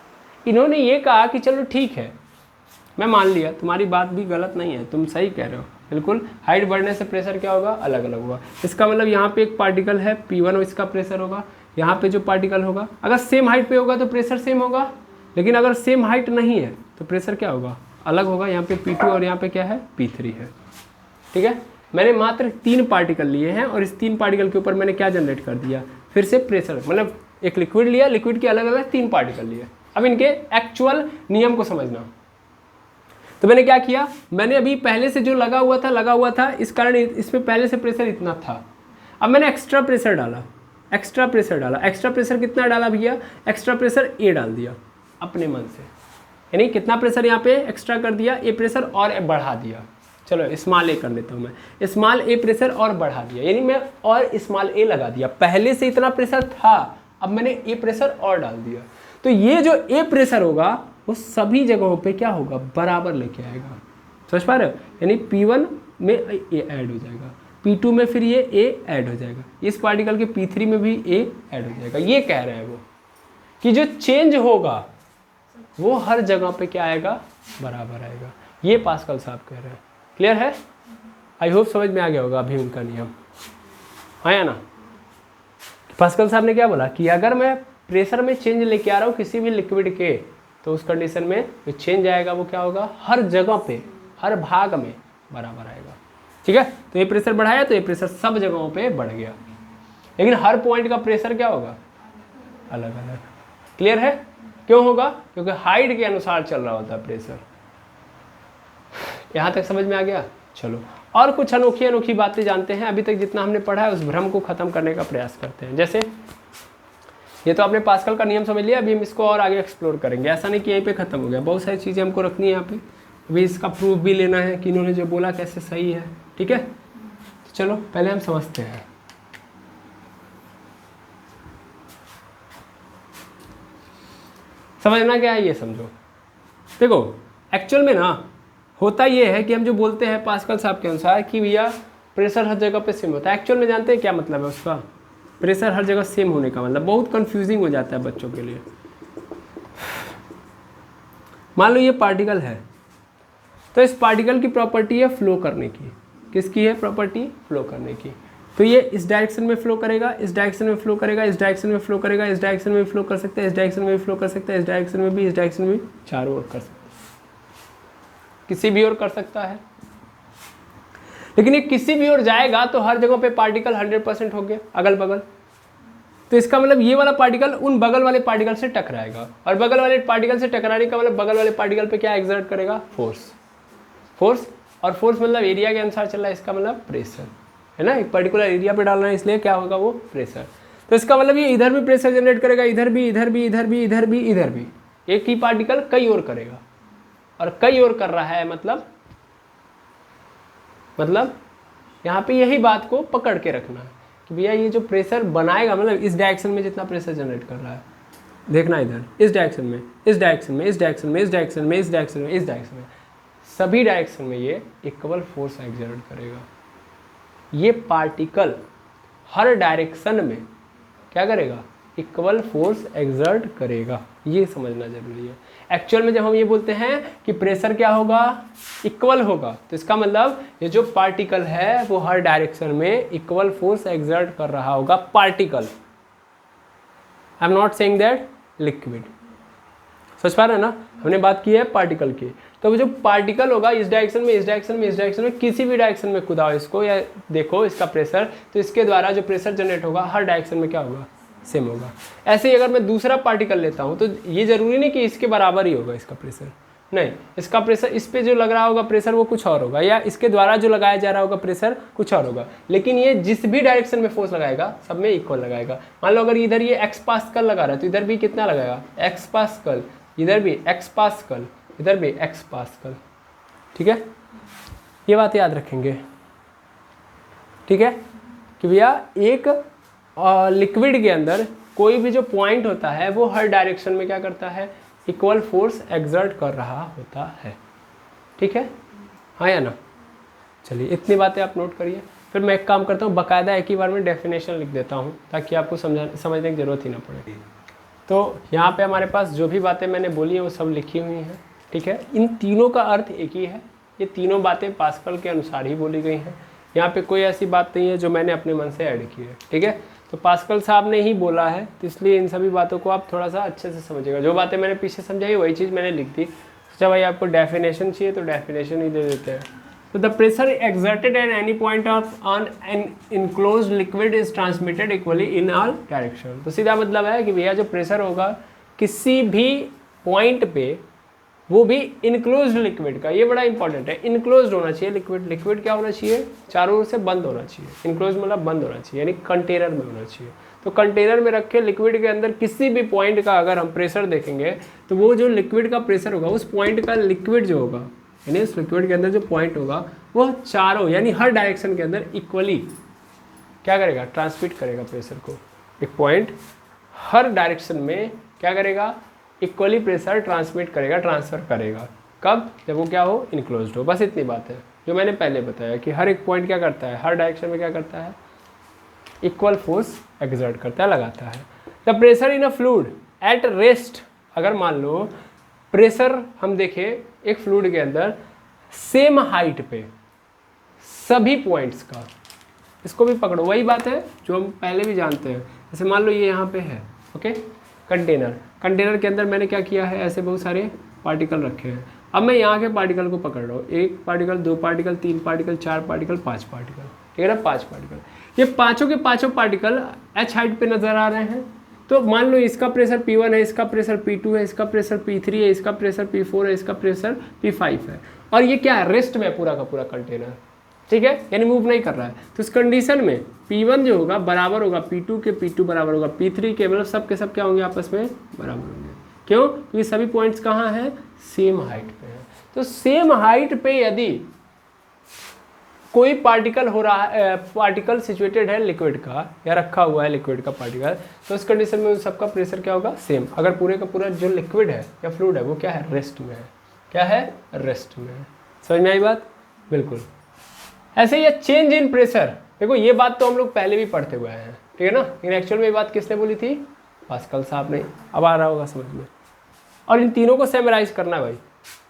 इन्होंने ये कहा कि चलो ठीक है, मैं मान लिया, तुम्हारी बात भी गलत नहीं है, तुम सही कह रहे हो, बिल्कुल हाइट बढ़ने से प्रेशर क्या होगा, अलग अलग होगा। इसका मतलब यहाँ पे एक पार्टिकल है P1 और इसका प्रेशर होगा, यहाँ पे जो पार्टिकल होगा अगर सेम हाइट पे होगा तो प्रेशर सेम होगा, लेकिन अगर सेम हाइट नहीं है तो प्रेशर क्या होगा, अलग होगा। यहाँ पे P2 और यहाँ पे क्या है, P3 है। ठीक है, मैंने मात्र 3 पार्टिकल लिए हैं और इस 3 पार्टिकल के ऊपर मैंने क्या जनरेट कर दिया, फिर से प्रेशर, मतलब एक लिक्विड लिया, लिक्विड के अलग अलग 3 पार्टिकल लिए। अब इनके एक्चुअल नियम को समझना, तो मैंने क्या किया, मैंने अभी पहले से जो लगा हुआ था, इस कारण इसमें पहले से प्रेशर इतना था। अब मैंने एक्स्ट्रा प्रेशर डाला, एक्स्ट्रा प्रेशर कितना डाला भैया, एक्स्ट्रा प्रेशर A डाल दिया अपने मन से, यानी कितना प्रेशर यहाँ पे एक्स्ट्रा कर दिया, A प्रेशर और बढ़ा दिया। चलो स्मॉल a कर लेता हूँ मैं, स्मॉल a प्रेशर और बढ़ा दिया, यानी मैं और स्मॉल a लगा दिया। पहले से इतना प्रेशर था, अब मैंने a प्रेशर और डाल दिया, तो ये जो a प्रेशर होगा वो सभी जगहों पे क्या होगा, बराबर लेके आएगा। समझ पा रहे हो, यानी P1 में a ऐड हो जाएगा, P2 में फिर ये a ऐड हो जाएगा, इस पार्टिकल के P3 में भी a ऐड हो जाएगा। ये कह रहे हैं वो कि जो चेंज होगा वो हर जगह पे क्या आएगा, बराबर आएगा। ये पास्कल साहब कह रहे हैं। क्लियर है, आई होप समझ में आ गया होगा अभी उनका नियम, आया ना। पास्कल साहब ने क्या बोला कि अगर मैं प्रेशर में चेंज लेके आ रहा हूँ किसी भी लिक्विड के, तो उस कंडीशन में जो चेंज आएगा वो क्या होगा, हर जगह पे, हर भाग में बराबर आएगा। ठीक है, तो ये प्रेशर बढ़ाया तो ये प्रेशर सब जगहों पे बढ़ गया, लेकिन हर पॉइंट का प्रेशर क्या होगा, अलग अलग। क्लियर है, क्यों होगा, क्योंकि हाइट के अनुसार चल रहा होता है प्रेशर। यहाँ तक समझ में आ गया। चलो और कुछ अनोखी अनोखी बातें जानते हैं। अभी तक जितना हमने पढ़ा है उस भ्रम को खत्म करने का प्रयास करते हैं। जैसे ये तो आपने पास्कल का नियम समझ लिया, अभी हम इसको और आगे एक्सप्लोर करेंगे। ऐसा नहीं कि यहीं पे खत्म हो गया, बहुत सारी चीज़ें हमको रखनी है यहाँ पे, अभी इसका प्रूफ भी लेना है कि इन्होंने जो बोला कैसे सही है। ठीक है, तो चलो पहले हम समझते हैं। समझना क्या है ये समझो। देखो एक्चुअल में ना होता ये है कि हम जो बोलते हैं पास्कल साहब के अनुसार कि भैया प्रेशर हर जगह पे सेम होता है, एक्चुअल में जानते हैं क्या मतलब है उसका? प्रेशर हर जगह सेम होने का मतलब बहुत कंफ्यूजिंग हो जाता है बच्चों के लिए। मान लो ये पार्टिकल है, तो इस पार्टिकल की प्रॉपर्टी है फ्लो करने की। किसकी है प्रॉपर्टी? फ्लो करने की। तो ये इस डायरेक्शन में फ्लो करेगा, इस डायरेक्शन में फ्लो करेगा, इस डायरेक्शन में फ्लो करेगा, इस डायरेक्शन में फ्लो कर सकता है, इस डायरेक्शन में भी फ्लो कर सकता है, इस डायरेक्शन में भी, इस डायरेक्शन में भी, चारों ओर कर सकता है, किसी भी ओर कर सकता है। लेकिन ये किसी भी ओर जाएगा तो हर जगह पे पार्टिकल 100% हो गया अगल बगल। तो इसका मतलब ये वाला पार्टिकल उन बगल वाले पार्टिकल से टकराएगा, और बगल वाले पार्टिकल से टकराने का मतलब बगल वाले पार्टिकल पे क्या एक्सर्ट करेगा? फोर्स। फोर्स, और फोर्स मतलब एरिया के अनुसार चल रहा है, इसका मतलब प्रेशर है ना। एक पर्टिकुलर एरिया पे डालना है, इसलिए क्या होगा? वो प्रेशर। तो इसका मतलब ये इधर भी प्रेशर जनरेट करेगा, इधर भी, इधर भी, इधर भी, इधर भी, इधर भी। एक ही पार्टिकल कई ओर करेगा, और कई ओर कर रहा है मतलब यहाँ पे यही बात को पकड़ के रखना है कि भैया ये जो प्रेशर बनाएगा मतलब इस डायरेक्शन में जितना प्रेशर जनरेट कर रहा है, देखना इधर, इस डायरेक्शन में, इस डायरेक्शन में, इस डायरेक्शन में, इस डायरेक्शन में, इस डायरेक्शन में, इस डायरेक्शन में, सभी डायरेक्शन में ये इक्वल फोर्स एक्सर्ट करेगा। ये पार्टिकल हर डायरेक्शन में क्या करेगा? इक्वल फोर्स एक्सर्ट करेगा। ये समझना जरूरी है। एक्चुअल में जब हम ये बोलते हैं कि प्रेशर क्या होगा? इक्वल होगा, तो इसका मतलब ये जो पार्टिकल है वो हर डायरेक्शन में इक्वल फोर्स एक्सर्ट कर रहा होगा। Particle, I am not saying that liquid. समझ पा रहे हैं ना? हमने बात की है पार्टिकल की। तो वो जो पार्टिकल होगा इस डायरेक्शन में, इस डायरेक्शन में, इस डायरेक्शन में, किसी भी डायरेक्शन में कुदाओ इसको या देखो इसका प्रेशर, तो इसके द्वारा जो प्रेशर जनरेट होगा हर डायरेक्शन में क्या होगा? सेम होगा। ऐसे ही अगर मैं दूसरा पार्टिकल लेता हूँ तो ये जरूरी नहीं कि इसके बराबर ही होगा इसका प्रेशर, नहीं, इसका प्रेशर, इस पे जो लग रहा होगा प्रेशर वो कुछ और होगा, या इसके द्वारा जो लगाया जा रहा होगा प्रेशर कुछ और होगा। लेकिन ये जिस भी डायरेक्शन में फोर्स लगाएगा सब में इक्वल लगाएगा। मान लो अगर इधर ये एक्स पास्कल लगा रहा है तो इधर भी कितना लगाएगा? एक्स पास्कल, इधर भी एक्स पास्कल, इधर भी एक्स पास्कल। ठीक है, ये बात याद रखेंगे। ठीक है कि भैया एक लिक्विड के अंदर कोई भी जो पॉइंट होता है वो हर डायरेक्शन में क्या करता है? इक्वल फोर्स एक्सर्ट कर रहा होता है। ठीक है, हाँ या ना? चलिए इतनी बातें आप नोट करिए। फिर मैं एक काम करता हूँ, बाकायदा एक ही बार में डेफिनेशन लिख देता हूँ ताकि आपको समझने की ज़रूरत ही ना पड़े। तो यहाँ पे हमारे पास जो भी बातें मैंने बोली हैं वो सब लिखी हुई हैं। ठीक है, इन तीनों का अर्थ एक ही है। ये तीनों बातें पास्कल के अनुसार ही बोली गई हैं। यहाँ पे कोई ऐसी बात नहीं है जो मैंने अपने मन से ऐड की है। ठीक है, तो पास्कल साहब ने ही बोला है, तो इसलिए इन सभी बातों को आप थोड़ा सा अच्छे से समझिएगा। जो बातें मैंने पीछे समझाई वही चीज़ मैंने लिख दी। सोचा भाई आपको डेफिनेशन चाहिए तो डेफिनेशन ही दे देते हैं। तो the pressure exerted at any point of on an enclosed liquid is transmitted equally in all direction. तो सीधा मतलब है कि भैया जो प्रेशर होगा किसी भी पॉइंट पे, वो भी इनक्लोज्ड लिक्विड का, ये बड़ा इंपॉर्टेंट है, इनक्लोज्ड होना चाहिए लिक्विड। लिक्विड क्या होना चाहिए? चारों ओर से बंद होना चाहिए। इनक्लोज्ड मतलब बंद होना चाहिए, यानी कंटेनर में होना चाहिए। तो कंटेनर में रखे लिक्विड के अंदर किसी भी पॉइंट का अगर हम प्रेशर देखेंगे तो वो जो लिक्विड का प्रेशर होगा उस पॉइंट का लिक्विड जो होगा, यानी उस लिक्विड के अंदर जो पॉइंट होगा वो चारों यानी हर डायरेक्शन के अंदर इक्वली क्या करेगा? ट्रांसमिट करेगा प्रेशर को। एक पॉइंट हर डायरेक्शन में क्या करेगा? इक्वली प्रेशर ट्रांसमिट करेगा, ट्रांसफर करेगा। कब? जब वो क्या हो? इनक्लोज्ड हो। बस इतनी बात है जो मैंने पहले बताया कि हर एक पॉइंट क्या करता है? हर डायरेक्शन में क्या करता है? इक्वल फोर्स एक्सर्ट करता है, लगाता है। The pressure in a fluid at rest, अगर मान लो प्रेशर हम देखें एक फ्लूइड के अंदर सेम हाइट पे सभी पॉइंट्स का, इसको भी पकड़ो, वही बात है जो हम पहले भी जानते हैं। जैसे मान लो ये यहाँ पे है, ओके, कंटेनर के अंदर मैंने क्या किया है? ऐसे बहुत सारे पार्टिकल रखे हैं। अब मैं यहाँ के पार्टिकल को पकड़ रहा हूँ, एक पार्टिकल, दो पार्टिकल, तीन पार्टिकल, चार पार्टिकल, पांच पार्टिकल। ठीक है ना? पांच पार्टिकल। ये पांचों के पांचों पार्टिकल एच हाइट पे नजर आ रहे हैं। तो मान लो इसका प्रेशर P1 है, इसका प्रेशर P2 है, इसका प्रेशर P3 है, इसका प्रेशर P4 है, इसका प्रेशर P5 है, और ये क्या है? रेस्ट में पूरा का पूरा कंटेनर। ठीक है, यानी मूव नहीं कर रहा है। तो इस कंडीशन में P1 जो होगा बराबर होगा P2 के, P2 बराबर होगा P3 के, मतलब सब के सब क्या होंगे? आपस में बराबर होंगे। क्यों? क्योंकि सभी पॉइंट्स कहाँ हैं? सेम हाइट पे है। तो सेम हाइट पे यदि कोई पार्टिकल हो रहा है, पार्टिकल सिचुएटेड है लिक्विड का या रखा हुआ है लिक्विड का पार्टिकल, तो उस कंडीशन में उन सबका प्रेशर क्या होगा, सेम। अगर पूरे का पूरा जो लिक्विड है या फ्लूइड है वो क्या है, रेस्ट में है। क्या है, रेस्ट में है। समझ में आई बात? बिल्कुल। ऐसे ही चेंज इन प्रेशर, देखो ये बात तो हम लोग पहले भी पढ़ते हुए हैं, ठीक है ना, लेकिन एक्चुअल में ये बात किसने बोली थी, पास्कल साहब ने। अब आ रहा होगा समझ में। और इन तीनों को समराइज करना है भाई।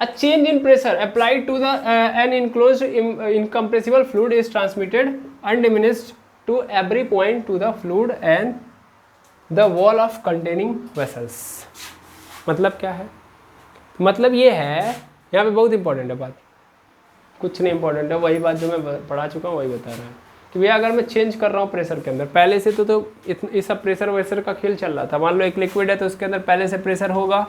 A change in pressure applied to an enclosed incompressible fluid is transmitted undiminished to every point to the fluid and the wall of containing vessels। मतलब क्या है? मतलब ये है, यहाँ पे बहुत इंपॉर्टेंट है बात, कुछ नहीं इंपॉर्टेंट है, वही बात जो मैं पढ़ा चुका हूँ वही बता रहा है कि भैया अगर मैं चेंज कर रहा हूँ प्रेशर के अंदर, पहले से तो इस सब प्रेशर वेशर का खेल चल रहा था। मान लो एक लिक्विड है तो उसके अंदर पहले से प्रेशर होगा,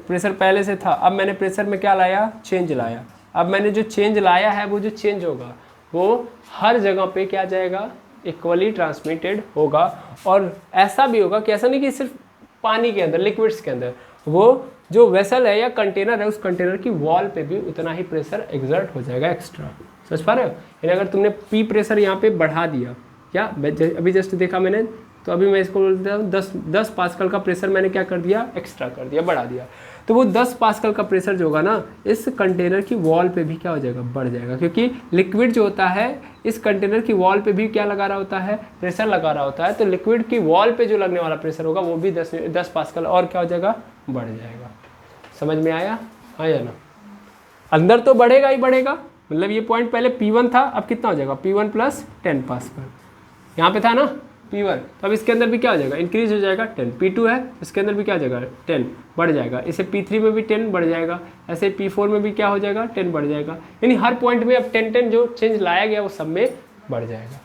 प्रेशर पहले से था, अब मैंने प्रेशर में क्या लाया, चेंज लाया। अब मैंने जो चेंज लाया है वो जो चेंज होगा वो हर जगह पे क्या जाएगा, इक्वली ट्रांसमिटेड होगा। और ऐसा भी होगा कि ऐसा नहीं कि सिर्फ पानी के अंदर, लिक्विड्स के अंदर, वो जो वेसल है या कंटेनर है उस कंटेनर की वॉल पे भी उतना ही प्रेशर एग्जर्ट हो जाएगा एक्स्ट्रा। समझ पा रहे हो? यानी अगर तुमने पी प्रेशर यहाँ पे बढ़ा दिया, क्या अभी जस्ट देखा मैंने, तो अभी मैं इसको बोलता हूँ 10 पास्कल का प्रेशर मैंने क्या कर दिया, एक्स्ट्रा कर दिया, बढ़ा दिया। तो वो 10 पास्कल का प्रेशर जो होगा ना, इस कंटेनर की वॉल पे भी क्या हो जाएगा, बढ़ जाएगा। क्योंकि लिक्विड जो होता है इस कंटेनर की वॉल पे भी क्या लगा रहा होता है, प्रेशर लगा रहा होता है। तो लिक्विड की वॉल पे जो लगने वाला प्रेशर होगा वो भी 10 पास्कल और क्या हो जाएगा, बढ़ जाएगा। समझ में आया? हाँ या ना? अंदर तो बढ़ेगा ही बढ़ेगा, मतलब ये पॉइंट पहले P1 था, अब कितना हो जाएगा, P1 + 10 पास्कल। यहाँ पे था ना P1, तो अब इसके अंदर भी क्या हो जाएगा, इंक्रीज हो जाएगा 10। P2 है, इसके अंदर भी क्या हो जाएगा, 10 बढ़ जाएगा। इसे P3 में भी 10 बढ़ जाएगा, ऐसे P4 में भी क्या हो जाएगा, 10 बढ़ जाएगा। यानी हर पॉइंट में अब 10 जो चेंज लाया गया वो सब में बढ़ जाएगा।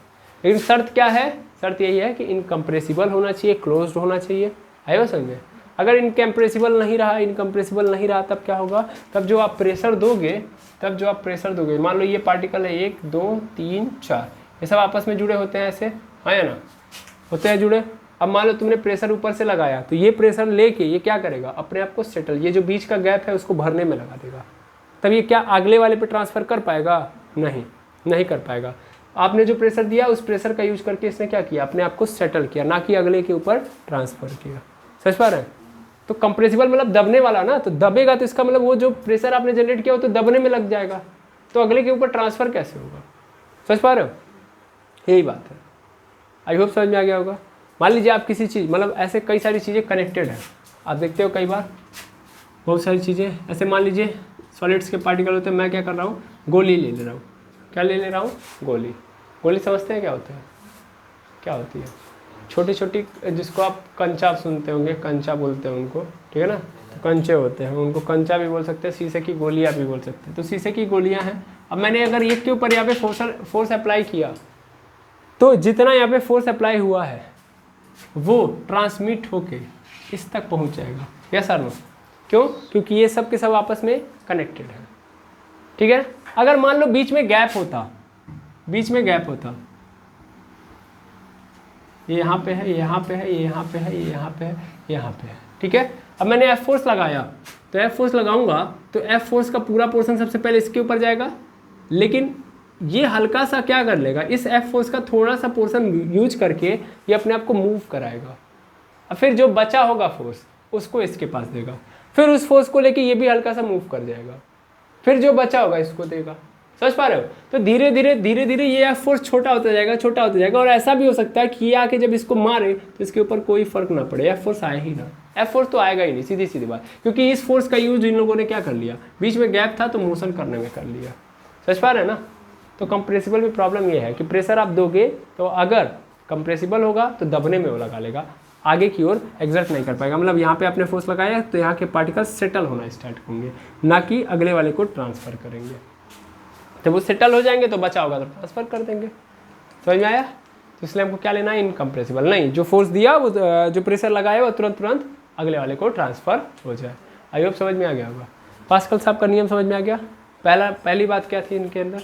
लेकिन शर्त क्या है, शर्त यही है कि इनकम्प्रेसिबल होना चाहिए, क्लोज्ड होना चाहिए। आएगा समझ में? अगर इनकम्प्रेसिबल नहीं रहा तब क्या होगा, तब जो आप प्रेशर दोगे, मान लो ये पार्टिकल है 1 2 3 4, ये सब आपस में जुड़े होते हैं ऐसे, हाँ या ना, होते हैं जुड़े। अब मान लो तुमने प्रेशर ऊपर से लगाया तो ये प्रेशर लेके ये क्या करेगा, अपने आप को सेटल, ये जो बीच का गैप है उसको भरने में लगा देगा। तब ये क्या अगले वाले पे ट्रांसफ़र कर पाएगा, नहीं कर पाएगा। आपने जो प्रेशर दिया उस प्रेशर का यूज करके इसने क्या किया, अपने आप को सेटल किया, ना कि अगले के ऊपर ट्रांसफ़र किया। समझ पा रहे हैं? तो कंप्रेसिबल मतलब दबने वाला ना, तो दबेगा तो इसका मतलब वो जो प्रेशर आपने जनरेट किया वो तो दबने में लग जाएगा, तो अगले के ऊपर ट्रांसफ़र कैसे होगा। समझ पा रहे हो? यही बात है। आई होप समझ में आ गया होगा। मान लीजिए आप किसी चीज़, मतलब ऐसे कई सारी चीज़ें कनेक्टेड हैं, आप देखते हो कई बार बहुत सारी चीज़ें ऐसे, मान लीजिए सॉलिड्स के पार्टिकल होते हैं, मैं क्या कर रहा हूँ, गोली ले रहा हूँ। क्या ले रहा हूँ, गोली समझते हैं क्या होता है, क्या होती है, छोटी छोटी, जिसको आप कंचा सुनते होंगे, कंचा बोलते हैं उनको, ठीक है ना, तो कंचे होते हैं, उनको कंचा भी बोल सकते हैं, शीशे की गोलियाँ भी बोल सकते हैं। तो शीशे की गोलियाँ हैं, अब मैंने अगर एक के ऊपर यहाँ पे फोर्स अप्लाई किया तो जितना यहाँ पे फोर्स अप्लाई हुआ है वो ट्रांसमिट होके इस तक पहुँच जाएगा। यस और नो? क्यों? क्योंकि ये सब के सब आपस में कनेक्टेड है। ठीक है? अगर मान लो बीच में गैप होता, ये यहाँ पे है, ये यहाँ पे है, ये यहाँ पे है, ये यहाँ पे है, यहाँ पे है, ठीक है। अब मैंने एफ फोर्स लगाया, तो एफ फोर्स लगाऊंगा तो एफ फोर्स का पूरा पोर्शन सबसे पहले इसके ऊपर जाएगा, लेकिन ये हल्का सा क्या कर लेगा, इस एफ फोर्स का थोड़ा सा पोर्शन यूज करके ये अपने आप को मूव कराएगा। अब फिर जो बचा होगा फोर्स उसको इसके पास देगा, फिर उस फोर्स को लेके ये भी हल्का सा मूव कर जाएगा, फिर जो बचा होगा इसको देगा। समझ पा रहे हो? तो धीरे धीरे ये एफ फोर्स छोटा होता जाएगा, और ऐसा भी हो सकता है कि ये आके जब इसको मारे तो इसके ऊपर कोई फर्क ना पड़े, एफ फोर्स आए ही ना। एफ फोर्स तो आएगा ही नहीं, सीधी बात, क्योंकि इस फोर्स का यूज इन लोगों ने क्या कर लिया, बीच में गैप था तो मोशन करने में कर लिया। समझ पा रहे हैं ना? तो कंप्रेसिबल में प्रॉब्लम ये है कि प्रेशर आप दोगे तो अगर कंप्रेसिबल होगा तो दबने में वो लगा लेगा, आगे की ओर एग्जर्ट नहीं कर पाएगा। मतलब यहाँ पे आपने फोर्स लगाया तो यहाँ के पार्टिकल सेटल होना स्टार्ट होंगे, ना कि अगले वाले को ट्रांसफर करेंगे। जब वो सेटल हो जाएंगे तो बचा होगा तो ट्रांसफर कर देंगे। समझ में आया? तो इसलिए हमको क्या लेना है, इनकम्प्रेसिबल नहीं, जो फोर्स दिया वो जो प्रेशर लगाया वो तुरंत अगले वाले को ट्रांसफर हो जाए। आई होप समझ में आ गया होगा। पास्कल साहब का नियम समझ में आ गया। पहली बात क्या थी इनके अंदर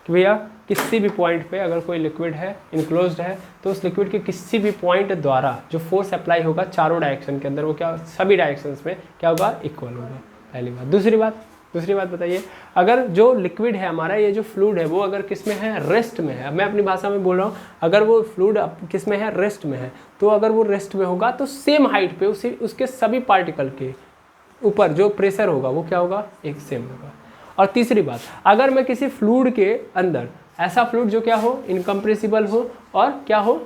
कि भैया किसी भी पॉइंट पे अगर कोई लिक्विड है, इनक्लोज्ड है, तो उस लिक्विड के किसी भी पॉइंट द्वारा जो फोर्स अप्लाई होगा चारों डायरेक्शन के अंदर, वो क्या सभी डायरेक्शंस में क्या होगा, इक्वल होगा। पहली बात। दूसरी बात दूसरी बात बताइए, अगर जो लिक्विड है हमारा, ये जो फ्लूइड है वो अगर किस में है, रेस्ट में है, मैं अपनी भाषा में बोल रहा हूँ, अगर वो फ्लूइड किस में है, रेस्ट में है, तो अगर वो रेस्ट में होगा तो सेम हाइट पे उसके सभी पार्टिकल के ऊपर जो प्रेशर होगा वो क्या होगा, एक सेम होगा। और तीसरी बात, अगर मैं किसी फ्लूइड के अंदर, ऐसा फ्लूइड जो क्या हो, इनकम्प्रेसिबल हो और क्या हो,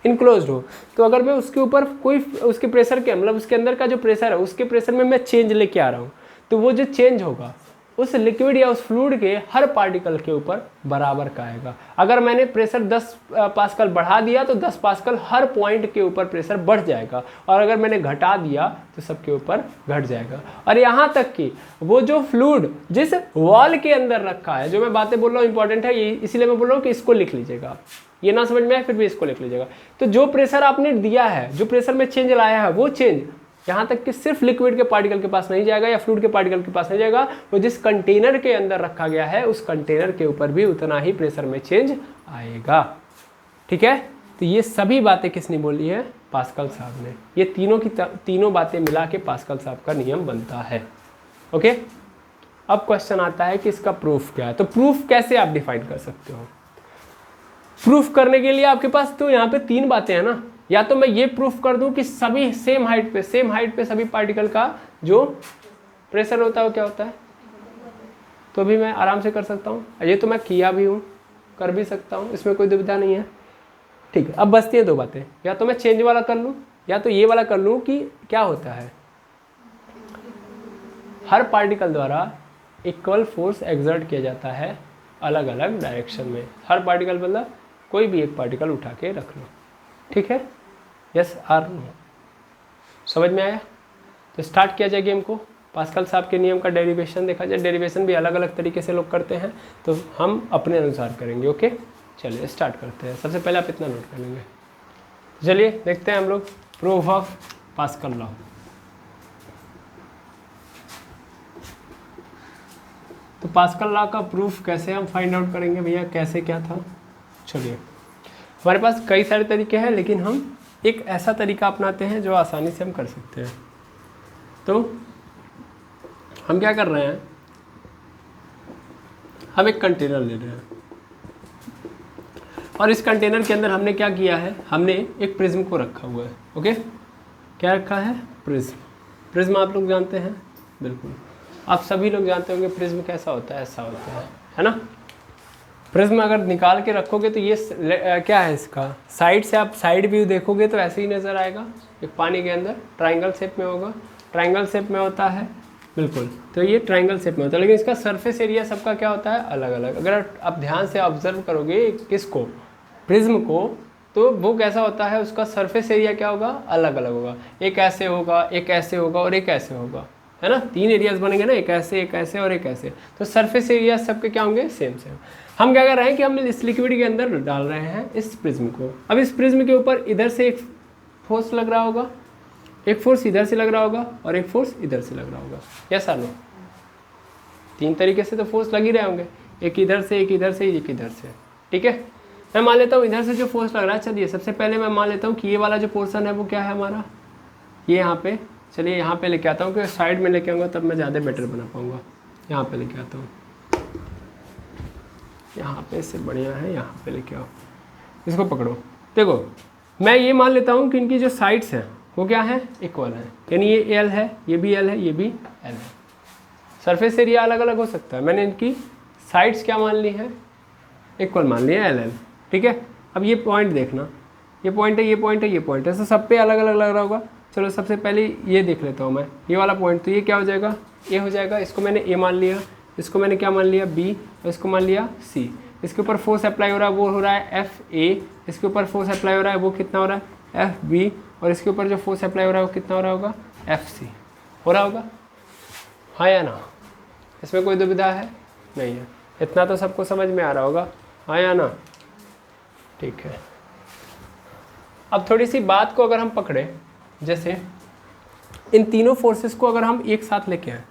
इनक्लोज्ड हो, तो अगर मैं उसके ऊपर कोई उसके प्रेशर के मतलब उसके अंदर का जो प्रेशर है उसके प्रेशर में मैं चेंज लेके आ रहा हूँ, तो वो जो चेंज होगा उस लिक्विड या उस फ्लूइड के हर पार्टिकल के ऊपर बराबर का आएगा। अगर मैंने प्रेशर 10 पास्कल बढ़ा दिया तो 10 पास्कल हर पॉइंट के ऊपर प्रेशर बढ़ जाएगा, और अगर मैंने घटा दिया तो सबके ऊपर घट जाएगा। और यहाँ तक कि वो जो फ्लूइड जिस वॉल के अंदर रखा है, जो मैं बातें बोल रहा हूँ इंपॉर्टेंट है, ये इसीलिए मैं बोल रहा हूँ कि इसको लिख लीजिएगा, ये ना समझ में आए फिर भी इसको लिख लीजिएगा। तो जो प्रेशर आपने दिया है, जो प्रेशर में चेंज लाया है, वो चेंज यहाँ तक कि सिर्फ लिक्विड के पार्टिकल के पास नहीं जाएगा या फ्लूइड के पार्टिकल के पास नहीं जाएगा, वो जिस कंटेनर के अंदर रखा गया है उस कंटेनर के ऊपर भी उतना ही प्रेशर में चेंज आएगा। ठीक है, तो ये सभी बातें किसने बोली है, पास्कल साहब ने। ये तीनों बातें मिला के पास्कल साहब का नियम बनता है। ओके, अब क्वेश्चन आता है कि इसका प्रूफ क्या है। तो प्रूफ कैसे आप डिफाइन कर सकते हो? प्रूफ करने के लिए आपके पास तो यहाँ पे 3 बातें हैं ना, या तो मैं ये प्रूफ कर दूं कि सभी सेम हाइट पे सभी पार्टिकल का जो प्रेशर होता है वो क्या होता है, तो भी मैं आराम से कर सकता हूँ। ये तो मैं किया भी हूँ, कर भी सकता हूँ, इसमें कोई दुविधा नहीं है। ठीक है, अब बचती हैं 2 बातें, या तो मैं चेंज वाला कर लूँ या तो ये वाला कर लूँ कि क्या होता है, हर पार्टिकल द्वारा इक्वल फोर्स एक्सर्ट किया जाता है अलग अलग डायरेक्शन में। हर पार्टिकल मतलब कोई भी एक पार्टिकल उठा के रख लो। ठीक है, यस आर नो, समझ में आया? तो स्टार्ट किया जाए गेम को। पास्कल साहब के नियम का डेरिवेशन देखा जाए। डेरिवेशन भी अलग अलग तरीके से लोग करते हैं, तो हम अपने अनुसार करेंगे। ओके, चलिए स्टार्ट करते हैं। सबसे पहले आप इतना नोट कर लेंगे। चलिए देखते हैं हम लोग प्रूफ ऑफ पास्कल लॉ। तो पास्कल लॉ का प्रूफ कैसे हम फाइंड आउट करेंगे भैया, कैसे क्या था? चलिए, हमारे पास कई सारे तरीके हैं, लेकिन हम एक ऐसा तरीका अपनाते हैं जो आसानी से हम कर सकते हैं। तो हम क्या कर रहे हैं, हम एक कंटेनर ले रहे हैं और इस कंटेनर के अंदर हमने क्या किया है, हमने एक प्रिज्म को रखा हुआ है। ओके, क्या रखा है? प्रिज्म। प्रिज्म आप लोग जानते हैं, बिल्कुल आप सभी लोग जानते होंगे प्रिज्म कैसा होता है, ऐसा होता है ना। प्रिज्म अगर निकाल के रखोगे तो ये क्या है, इसका साइड से आप साइड व्यू देखोगे तो ऐसे ही नज़र आएगा। एक पानी के अंदर ट्रायंगल शेप में होगा, ट्रायंगल शेप में होता है, बिल्कुल। तो ये ट्रायंगल शेप में होता है, लेकिन इसका सरफेस एरिया सबका क्या होता है, अलग अलग। अगर आप ध्यान से ऑब्जर्व करोगे किसको, प्रिज्म को, तो वो कैसा होता है, उसका सरफेस एरिया क्या होगा, अलग अलग होगा। एक ऐसे होगा, एक ऐसे होगा और एक ऐसे होगा, है ना। 3 एरियाज बनेंगे ना, एक ऐसे और एक ऐसे। तो सरफेस एरिया सबके क्या होंगे, सेम सेम। हम क्या कर रहे हैं कि हम इस लिक्विड के अंदर डाल रहे हैं इस प्रिज्म को। अब इस प्रिज्म के ऊपर इधर से एक फोर्स लग रहा होगा, एक फोर्स इधर से लग रहा होगा और एक फोर्स इधर से लग रहा होगा। यस और नो? 3 तरीके से तो फोर्स लग ही रहे होंगे, एक इधर से, एक इधर से, एक इधर से। ठीक है, मैं मान लेता हूँ इधर से जो फोर्स लग रहा है। चलिए सबसे पहले मैं मान लेता हूँ कि ये वाला जो पोर्सन है वो क्या है हमारा, ये यहाँ पे। चलिए यहाँ पे लेके आता हूँ, कि साइड में लेके आऊँगा तब मैं ज़्यादा बेटर बना पाऊँगा। यहाँ पे लेके आता हूँ, यहाँ पे इससे बढ़िया है, यहाँ पे लेके आओ, इसको पकड़ो। देखो मैं ये मान लेता हूँ कि इनकी जो साइड्स हैं वो क्या है, इक्वल है, यानी ये एल है, ये भी एल है, ये भी एल है। सरफेस एरिया अलग अलग हो सकता है, मैंने इनकी साइड्स क्या मान ली है, इक्वल मान लिया एल एल। ठीक है, अब ये पॉइंट देखना, ये पॉइंट है, ये पॉइंट है, ये पॉइंट है, तो सब पे अलग अलग लग रहा होगा। चलो सबसे पहले ये देख लेता हूँ मैं, ये वाला पॉइंट, तो ये क्या हो जाएगा, ए हो जाएगा। इसको मैंने ए मान लिया, इसको मैंने क्या मान लिया, बी, और इसको मान लिया सी। इसके ऊपर फोर्स अप्लाई हो रहा है वो हो रहा है एफ ए, इसके ऊपर फोर्स अप्लाई हो रहा है वो कितना हो रहा है, एफ बी, और इसके ऊपर जो फोर्स अप्लाई हो रहा है वो कितना हो रहा होगा, एफ सी हो रहा होगा। हाँ या ना? इसमें कोई दुविधा है? नहीं है, इतना तो सबको समझ में आ रहा होगा, हाँ या ना? ठीक है, अब थोड़ी सी बात को अगर हम पकड़े, जैसे इन तीनों फोर्सेस को अगर हम एक साथ लेके आए,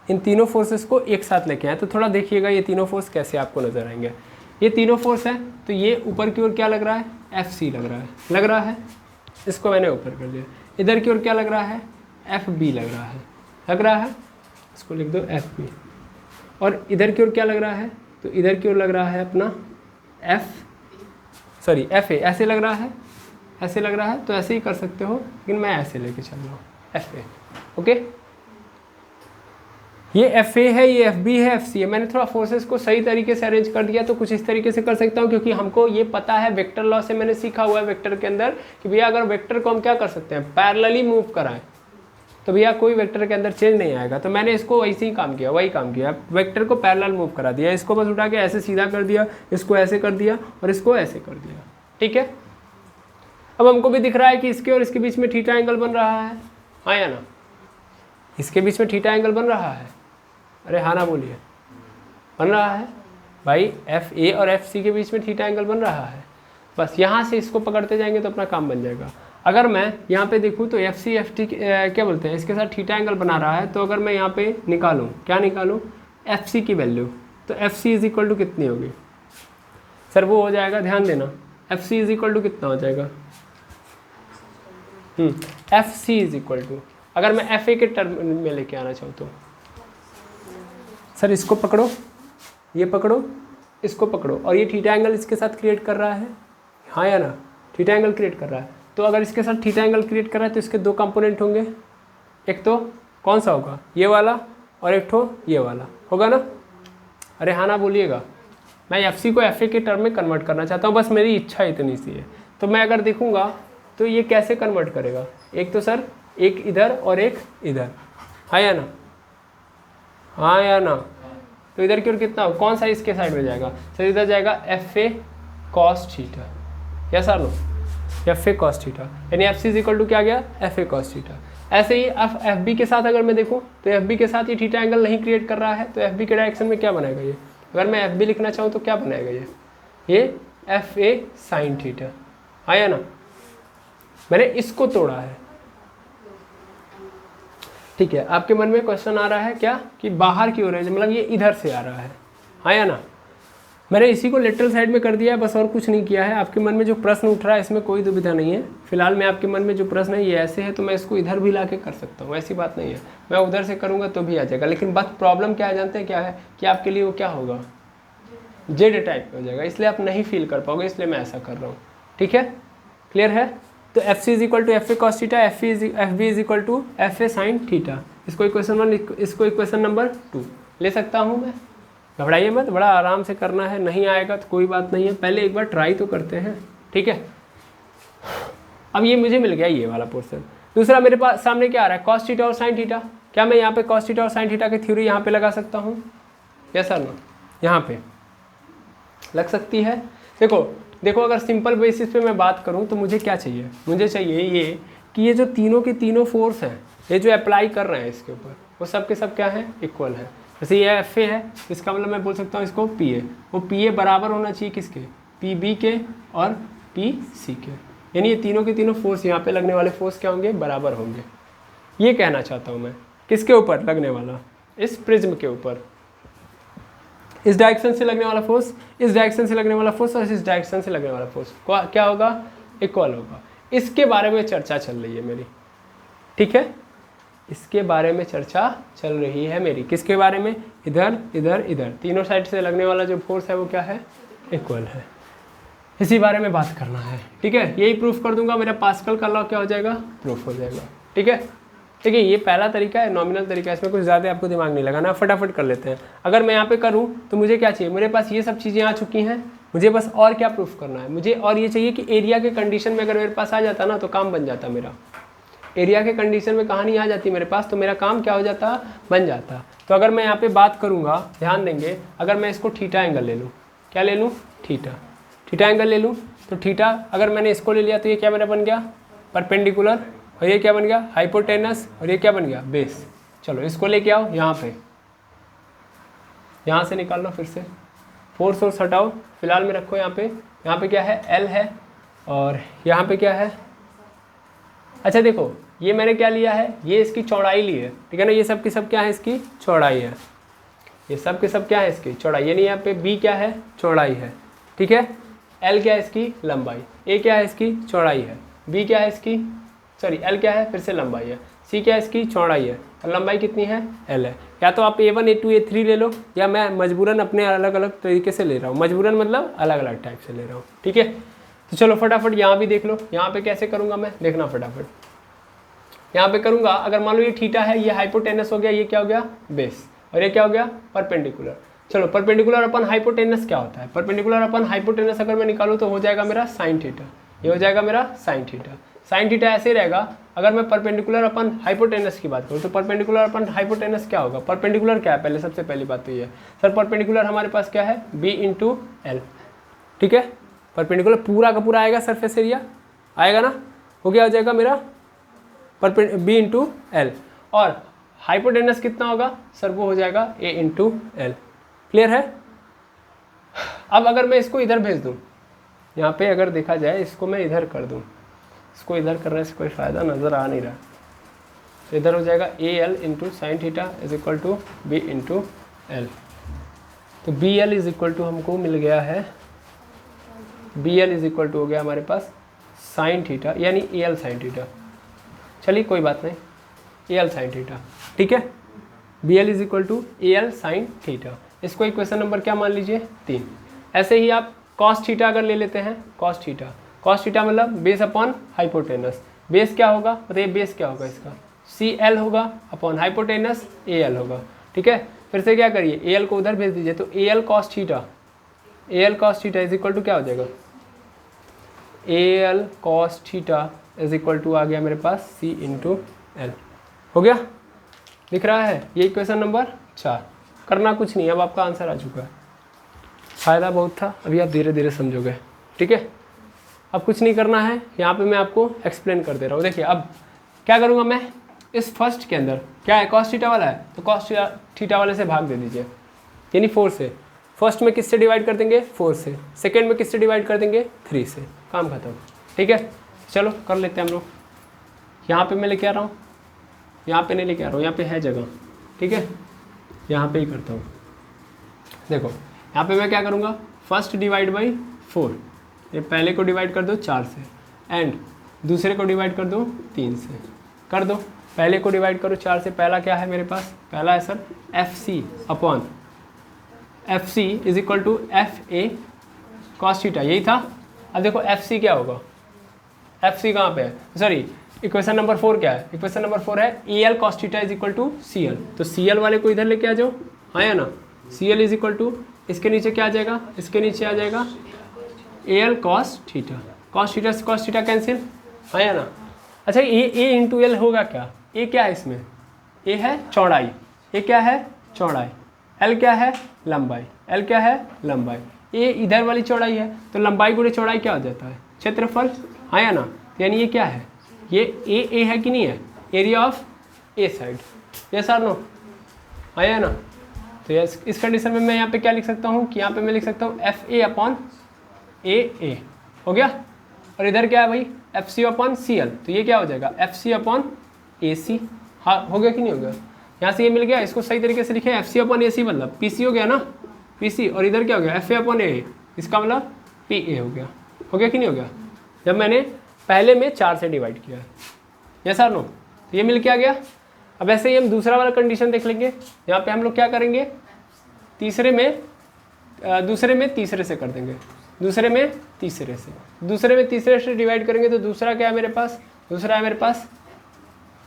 इन तीनों फोर्सेस को एक साथ लेके आए, तो थोड़ा देखिएगा ये तीनों फोर्स कैसे आपको नजर आएंगे। ये तीनों फोर्स है, तो ये ऊपर की ओर क्या लग रहा है, एफ सी लग रहा है, इसको मैंने ऊपर कर दिया। इधर की ओर क्या लग रहा है, एफ बी लग रहा है, इसको लिख दो एफ बी। और इधर की ओर क्या लग रहा है, तो इधर की ओर लग रहा है अपना एफ ए, ऐसे लग रहा है, ऐसे लग रहा है, तो ऐसे ही कर सकते हो, लेकिन मैं ऐसे लेके चल रहा हूँ एफ ए। ओके, ये एफ ए है, ये एफ बी है, एफ सी है। मैंने थोड़ा फोर्सेस को सही तरीके से अरेंज कर दिया, तो कुछ इस तरीके से कर सकता हूँ, क्योंकि हमको ये पता है वेक्टर लॉ से मैंने सीखा हुआ है वेक्टर के अंदर कि भैया अगर वेक्टर को हम क्या कर सकते हैं, पैरेलली मूव कराएं, तो भैया कोई वेक्टर के अंदर चेंज नहीं आएगा। तो मैंने इसको वैसे ही काम किया, वही काम किया, वेक्टर को पैरेलल मूव करा दिया, इसको बस उठा के ऐसे सीधा कर दिया, इसको ऐसे कर दिया और इसको ऐसे कर दिया। ठीक है, अब हमको भी दिख रहा है कि इसके और इसके बीच में थीटा एंगल बन रहा है, हाँ या ना, इसके बीच में थीटा एंगल बन रहा है, अरे हाँ ना बोलिए, बन रहा है भाई, एफ ए और एफ सी के बीच में थीटा एंगल बन रहा है। बस यहाँ से इसको पकड़ते जाएंगे तो अपना काम बन जाएगा। अगर मैं यहाँ पे देखूँ तो एफ सी एफ टी क्या बोलते हैं, इसके साथ थीटा एंगल बना रहा है, तो अगर मैं यहाँ पे निकालूँ, क्या निकालूँ, एफ सी की वैल्यू, तो F C is equal to कितनी होगी सर, वो हो जाएगा, ध्यान देना, F C is equal to कितना हो जाएगा, F C is equal to, अगर मैं एफ ए के टर्म में लेके आना चाहूँ तो सर इसको पकड़ो, ये पकड़ो, इसको पकड़ो, और ये थीटा एंगल इसके साथ क्रिएट कर रहा है, हाँ या ना, थीटा एंगल क्रिएट कर रहा है। तो अगर इसके साथ थीटा एंगल क्रिएट कर रहा है तो इसके दो कंपोनेंट होंगे, एक तो कौन सा होगा, ये वाला, और एक तो ये वाला होगा ना, अरे हाँ ना बोलिएगा। मैं एफ सी को एफ ए के टर्म में कन्वर्ट करना चाहता हूँ, बस मेरी इच्छा इतनी सी है। तो मैं अगर देखूँगा तो ये कैसे कन्वर्ट करेगा, एक तो सर एक इधर और एक इधर, हाँ या ना, हाँ या ना, तो इधर की ओर कितना, कौन सा इसके साइड में जाएगा सर, इधर जाएगा F A cos theta, yes और no, F A cos theta, यानी F C is equal to क्या गया, एफ ए कॉस थीटा। ऐसे ही एफ बी के साथ अगर मैं देखूँ तो एफ बी के साथ ये थीटा एंगल नहीं क्रिएट कर रहा है, तो एफ बी के डायरेक्शन में क्या बनाएगा ये, अगर मैं एफ बी लिखना चाहूँ तो क्या बनाएगा ये एफ ए साइन थीटा, हाँ या ना, मैंने इसको तोड़ा है। ठीक है, आपके मन में क्वेश्चन आ रहा है क्या कि बाहर की ओर है, मतलब ये इधर से आ रहा है, हाँ या ना, मैंने इसी को लेटरल साइड में कर दिया है, बस और कुछ नहीं किया है। आपके मन में जो प्रश्न उठ रहा है इसमें कोई दुविधा नहीं है, फिलहाल में आपके मन में जो प्रश्न है ये ऐसे है, तो मैं इसको इधर भी ला के कर सकता हूँ, ऐसी बात नहीं है, मैं उधर से करूँगा तो भी आ जाएगा। लेकिन बात प्रॉब्लम क्या है जानते हैं क्या है, कि आपके लिए वो क्या होगा, जेड टाइप में हो जाएगा, इसलिए आप नहीं फील कर पाओगे, इसलिए मैं ऐसा कर रहा हूँ। ठीक है, क्लियर है। तो F C is equal to F A cos theta, F B is equal to F A sine theta. इसको इक्वेशन 1, इसको इक्वेशन नंबर 2 ले सकता हूँ मैं, घबराइए मत, बड़ा आराम से करना है, नहीं आएगा तो कोई बात नहीं है, पहले एक बार ट्राई तो करते हैं। ठीक है, अब ये मुझे मिल गया ये वाला पोर्शन। दूसरा मेरे पास सामने क्या आ रहा है, कॉस थीटा और साइन थीटा, क्या मैं यहाँ पे कॉस थीटा और साइन थीटा की थ्योरी यहाँ पे लगा सकता हूँ, यस और नो, यहाँ पे लग सकती है। देखो अगर सिंपल बेसिस पे मैं बात करूँ तो मुझे क्या चाहिए, मुझे चाहिए ये कि ये जो तीनों के तीनों फोर्स हैं, ये जो अप्लाई कर रहे हैं इसके ऊपर, वो सब के सब क्या है, इक्वल है। जैसे ये एफ ए है, इसका मतलब मैं बोल सकता हूँ इसको पी ए, वो पी ए बराबर होना चाहिए किसके, पी बी के और पी सी के, यानी ये तीनों के तीनों फोर्स, यहाँ पे लगने वाले फोर्स क्या होंगे, बराबर होंगे। ये कहना चाहता हूँ मैं, किसके ऊपर लगने वाला, इस प्रिज्म के ऊपर, इस डायरेक्शन से लगने वाला फोर्स, इस डायरेक्शन से लगने वाला फोर्स और इस डायरेक्शन से लगने वाला फोर्स क्या होगा, इक्वल होगा। इसके बारे में चर्चा चल रही है मेरी, ठीक है, इसके बारे में चर्चा चल रही है मेरी, किसके बारे में, इधर इधर इधर तीनों साइड से लगने वाला जो फोर्स है वो क्या है, इक्वल है, इसी बारे में बात करना है। ठीक है, यही प्रूफ कर दूंगा, मेरा पास्कल का लॉ क्या हो जाएगा, प्रूफ हो जाएगा। ठीक है, देखिए ये पहला तरीका है, नॉमिनल तरीका, इसमें कुछ ज़्यादा आपको दिमाग नहीं लगाना, फटाफट कर लेते हैं। अगर मैं यहाँ पे करूँ तो मुझे क्या चाहिए, मेरे पास ये सब चीज़ें आ चुकी हैं, मुझे बस और क्या प्रूफ करना है, मुझे और ये चाहिए कि एरिया के कंडीशन में अगर मेरे पास आ जाता ना तो काम बन जाता मेरा। एरिया के कंडीशन में कहानी आ जाती मेरे पास तो मेरा काम क्या हो जाता, बन जाता। तो अगर मैं यहाँ पे बात करूँगा, ध्यान देंगे, अगर मैं इसको थीटा एंगल ले लूँ, क्या ले लूँ, थीटा एंगल ले लूँ, तो थीटा अगर मैंने इसको ले लिया तो ये क्या मेरा बन गया, परपेंडिकुलर, और ये क्या बन गया, हाइपोटेनस, और ये क्या बन गया, बेस। चलो इसको लेके आओ यहाँ पे, यहाँ से निकाल लो, फिर से फोर्स और हटाओ, फिलहाल में रखो यहाँ पे क्या है, एल है, और यहाँ पे क्या है, अच्छा देखो ये मैंने क्या लिया है, ये इसकी चौड़ाई ली है, ठीक है ना, ये सब की सब क्या है, इसकी चौड़ाई है, ये सब के सब क्या है, इसकी चौड़ाई, यानी यहाँ पे बी क्या है, चौड़ाई है, ठीक है, एल क्या है, इसकी लंबाई, ए क्या है, इसकी चौड़ाई है, बी क्या है, इसकी सॉरी एल क्या है, फिर से लंबाई है, सी क्या है, इसकी चौड़ाई है, और लंबाई कितनी है L है। या तो आप A1 A2 A3 ले लो, या मैं मजबूरन अपने अलग अलग तरीके से ले रहा हूँ, मजबूरन मतलब अलग अलग टाइप से ले रहा हूँ, ठीक है। तो चलो फटाफट यहाँ भी देख लो, यहाँ पे कैसे करूँगा मैं, देखना फटाफट। यहाँ पे करूँगा, अगर मान लो ये थीटा है, ये हाइपोटेनस हो गया, ये क्या हो गया बेस, और ये क्या हो गया परपेंडिकुलर। चलो परपेंडिकुलर अपन हाइपोटेनस क्या होता है, परपेंडिकुलर अपन हाइपोटेनस अगर मैं निकालूँ तो हो जाएगा मेरा साइन थीटा, ये हो जाएगा मेरा साइन थीटा। साइन थीटा ऐसे रहेगा। अगर मैं परपेंडिकुलर अपन हाइपोटेनस की बात करूँ तो परपेंडिकुलर अपन हाइपोटेनस क्या होगा, परपेंडिकुलर क्या है, पहले सबसे पहली बात तो ये है सर, परपेंडिकुलर हमारे पास क्या है b इंटू एल, ठीक है। परपेंडिकुलर पूरा का पूरा आएगा, सरफेस एरिया आएगा ना, वो क्या हो जाएगा मेरा b इंटू एल, और हाइपोटेनस कितना होगा सर, वो हो जाएगा a इंटू एल। क्लियर है। अब अगर मैं इसको इधर भेज दूँ, यहाँ पे अगर देखा जाए इसको मैं इधर कर दूँ, इसको इधर करने से कोई फ़ायदा नज़र आ नहीं रहा, तो इधर हो जाएगा A L into sine theta is equal to B into L. तो B L is equal to हमको मिल गया है, B L is equal to हो गया हमारे पास साइन थीटा, यानी ए एल साइन थीटा। चलिए कोई बात नहीं, ए एल साइन थीटा, ठीक है। B L is equal to A L sine theta, इसको इक्वेशन नंबर क्या मान लीजिए 3। ऐसे ही आप कॉस थीटा अगर ले लेते हैं, कॉस थीटा, कॉस थीटा मतलब बेस अपॉन हाइपोटेनस, बेस क्या होगा बताइए, बेस क्या होगा इसका सी एल होगा अपॉन हाइपोटेनस ए एल होगा, ठीक है। फिर से क्या करिए, ए एल को उधर भेज दीजिए, तो A L cos theta, A L cos theta is equal to क्या हो जाएगा, A L cos theta is equal to आ गया मेरे पास सी इंटू एल, हो गया, दिख रहा है। ये इक्वेशन नंबर 4, करना कुछ नहीं, अब आपका आंसर आ चुका है। फ़ायदा बहुत था, अभी आप धीरे धीरे समझोगे, ठीक है। अब कुछ नहीं करना है, यहाँ पे मैं आपको एक्सप्लेन कर दे रहा हूँ। देखिए अब क्या करूँगा मैं, इस फर्स्ट के अंदर क्या है कॉस थीटा वाला है, तो कॉस थीटा वाले से भाग दे दीजिए, यानी 4 से। फर्स्ट में किससे डिवाइड कर देंगे 4 से, सेकेंड में किससे डिवाइड कर देंगे 3 से, काम खत्म, ठीक है। चलो कर लेते हैं हम लोग। यहाँ पे मैं लेके आ रहा हूँ, यहाँ पे नहीं लेके आ रहा हूँ, यहाँ पे है जगह, ठीक है, यहाँ पे ही करता हूँ। देखो यहाँ पे मैं क्या करूँगा, फर्स्ट डिवाइड बाई 4, ये पहले को डिवाइड कर दो 4 से, एंड दूसरे को डिवाइड कर दो 3 से, कर दो। पहले को डिवाइड करो 4 से, पहला क्या है मेरे पास, पहला है sir F C upon F C is equal to F A cos theta, यही था। अब देखो एफ सी क्या होगा, एफ सी कहाँ पे है, सॉरी इक्वेशन नंबर 4 क्या है, इक्वेशन नंबर 4 है A L cos theta is equal to C L. तो सी एल वाले को इधर लेके आ जाओ, हाँ या ना, C L is equal to, इसके नीचे क्या आ जाएगा, इसके नीचे आ जाएगा A L cos theta, cos theta से कॉस थीटा कैंसिल, हाँ या ना। अच्छा ए इंटू एल होगा क्या, ए क्या है इसमें, ए है चौड़ाई, ए क्या है चौड़ाई, एल क्या है लंबाई, एल क्या है लंबाई, ए इधर वाली चौड़ाई है, तो लंबाई गुणे चौड़ाई क्या हो जाता है क्षेत्रफल, हाँ या ना। यानी ये क्या है, ये ए है कि नहीं है, area of A side, yes और नो, हाँ या ना। तो यस, इस कंडीशन में मैं यहाँ पे क्या लिख सकता हूँ कि यहाँ पे मैं लिख सकता हूँ एफ ए अपॉन ए, हो गया। और इधर क्या है भाई, F C upon C L, तो ये क्या हो जाएगा एफ सी अपॉन ए सी, हाँ हो गया कि नहीं हो गया। यहाँ से ये मिल गया, इसको सही तरीके से लिखे एफ सी अपॉन ए सी मतलब पी सी हो गया ना, पी सी, और इधर क्या हो गया एफ ए अपॉन ए, इसका मतलब पी ए हो गया कि नहीं हो गया, जब मैंने पहले में 4 से डिवाइड किया है, यस और नो। तो ये मिल के आ गया। अब ऐसे ही हम दूसरा वाला कंडीशन देख लेंगे। यहाँ पे हम लोग क्या करेंगे, दूसरे में तीसरे से कर देंगे, दूसरे में तीसरे से डिवाइड करेंगे, तो दूसरा क्या है मेरे पास, दूसरा है मेरे पास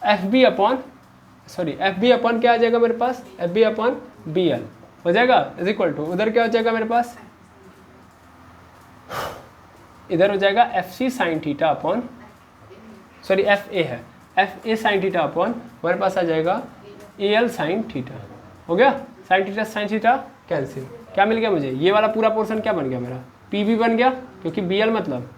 एफ बी अपॉन क्या आ जाएगा मेरे पास, F B upon B L हो जाएगा इज इक्वल टू, उधर क्या हो जाएगा मेरे पास, इधर हो जाएगा F C sine theta upon, sorry F A है, F A sine theta upon हमारे पास आ जाएगा ए एल साइन थीटा, हो गया। साइन थीटा कैंसिल, क्या मिल गया मुझे, ये वाला पूरा पोर्शन क्या बन गया मेरा, पी बी बन गया, क्योंकि बी एल मतलब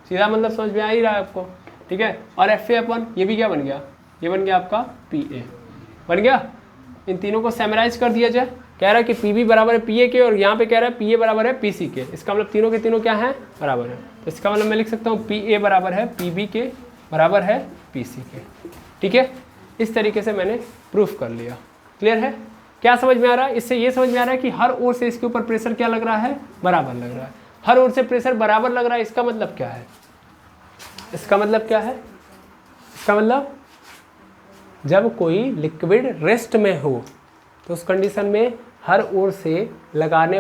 सीधा मतलब समझ में आ ही रहा है आपको, ठीक है। और एफ ए अपॉन ये भी क्या बन गया, ये बन गया आपका पी ए, बन गया। इन तीनों को सैमराइज कर दिया जाए, कह रहा है कि पी बी बराबर है पी ए के, और यहाँ पे कह रहा है पी ए बराबर है पी सी के, इसका मतलब तीनों के तीनों क्या है बराबर है। तो इसका मतलब मैं लिख सकता हूँ पी ए बराबर है पी बी के बराबर है पी सी के, ठीक है। इस तरीके से मैंने प्रूफ कर लिया। क्लियर है, क्या समझ में आ रहा है, इससे ये समझ में आ रहा है कि हर ओर से इसके ऊपर प्रेशर क्या लग रहा है, बराबर लग रहा है। हर ओर से प्रेशर बराबर लग रहा है, इसका मतलब क्या है, इसका मतलब क्या है, इसका मतलब जब कोई लिक्विड रेस्ट में हो तो उस कंडीशन में हर ओर से लगने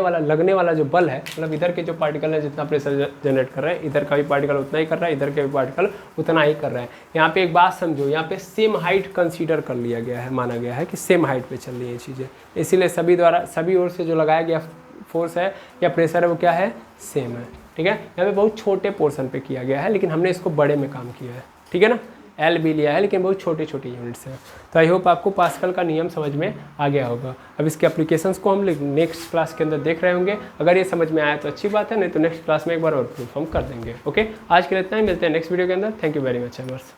वाला जो बल है, मतलब इधर के जो पार्टिकल है जितना प्रेशर जनरेट कर रहे हैं, इधर का भी पार्टिकल उतना ही कर रहा है, इधर के भी पार्टिकल उतना ही कर रहे हैं। यहाँ पे एक बात समझो, यहाँ पे सेम हाइट कंसीडर कर लिया गया है, माना गया है कि सेम हाइट पे चल रही है चीज़ें, इसीलिए सभी ओर से जो लगाया गया फोर्स है या प्रेशर है वो क्या है, सेम है। ठीक है, यहाँ पे बहुत छोटे पोर्शन पे किया गया है, लेकिन हमने इसको बड़े में काम किया है। ठीक है ना, एल भी लिया है लेकिन बहुत छोटे छोटे यूनिट्स हैं। तो आई होप आपको पास्कल का नियम समझ में आ गया होगा। अब इसके एप्लीकेशंस को हम नेक्स्ट क्लास के अंदर देख रहे होंगे। अगर ये समझ में आया तो अच्छी बात है, नहीं तो नेक्स्ट क्लास में एक बार और प्रूफ हम कर देंगे। ओके, आज के लिए इतना ही, मिलते हैं नेक्स्ट वीडियो के अंदर। Thank you very much एमर्स।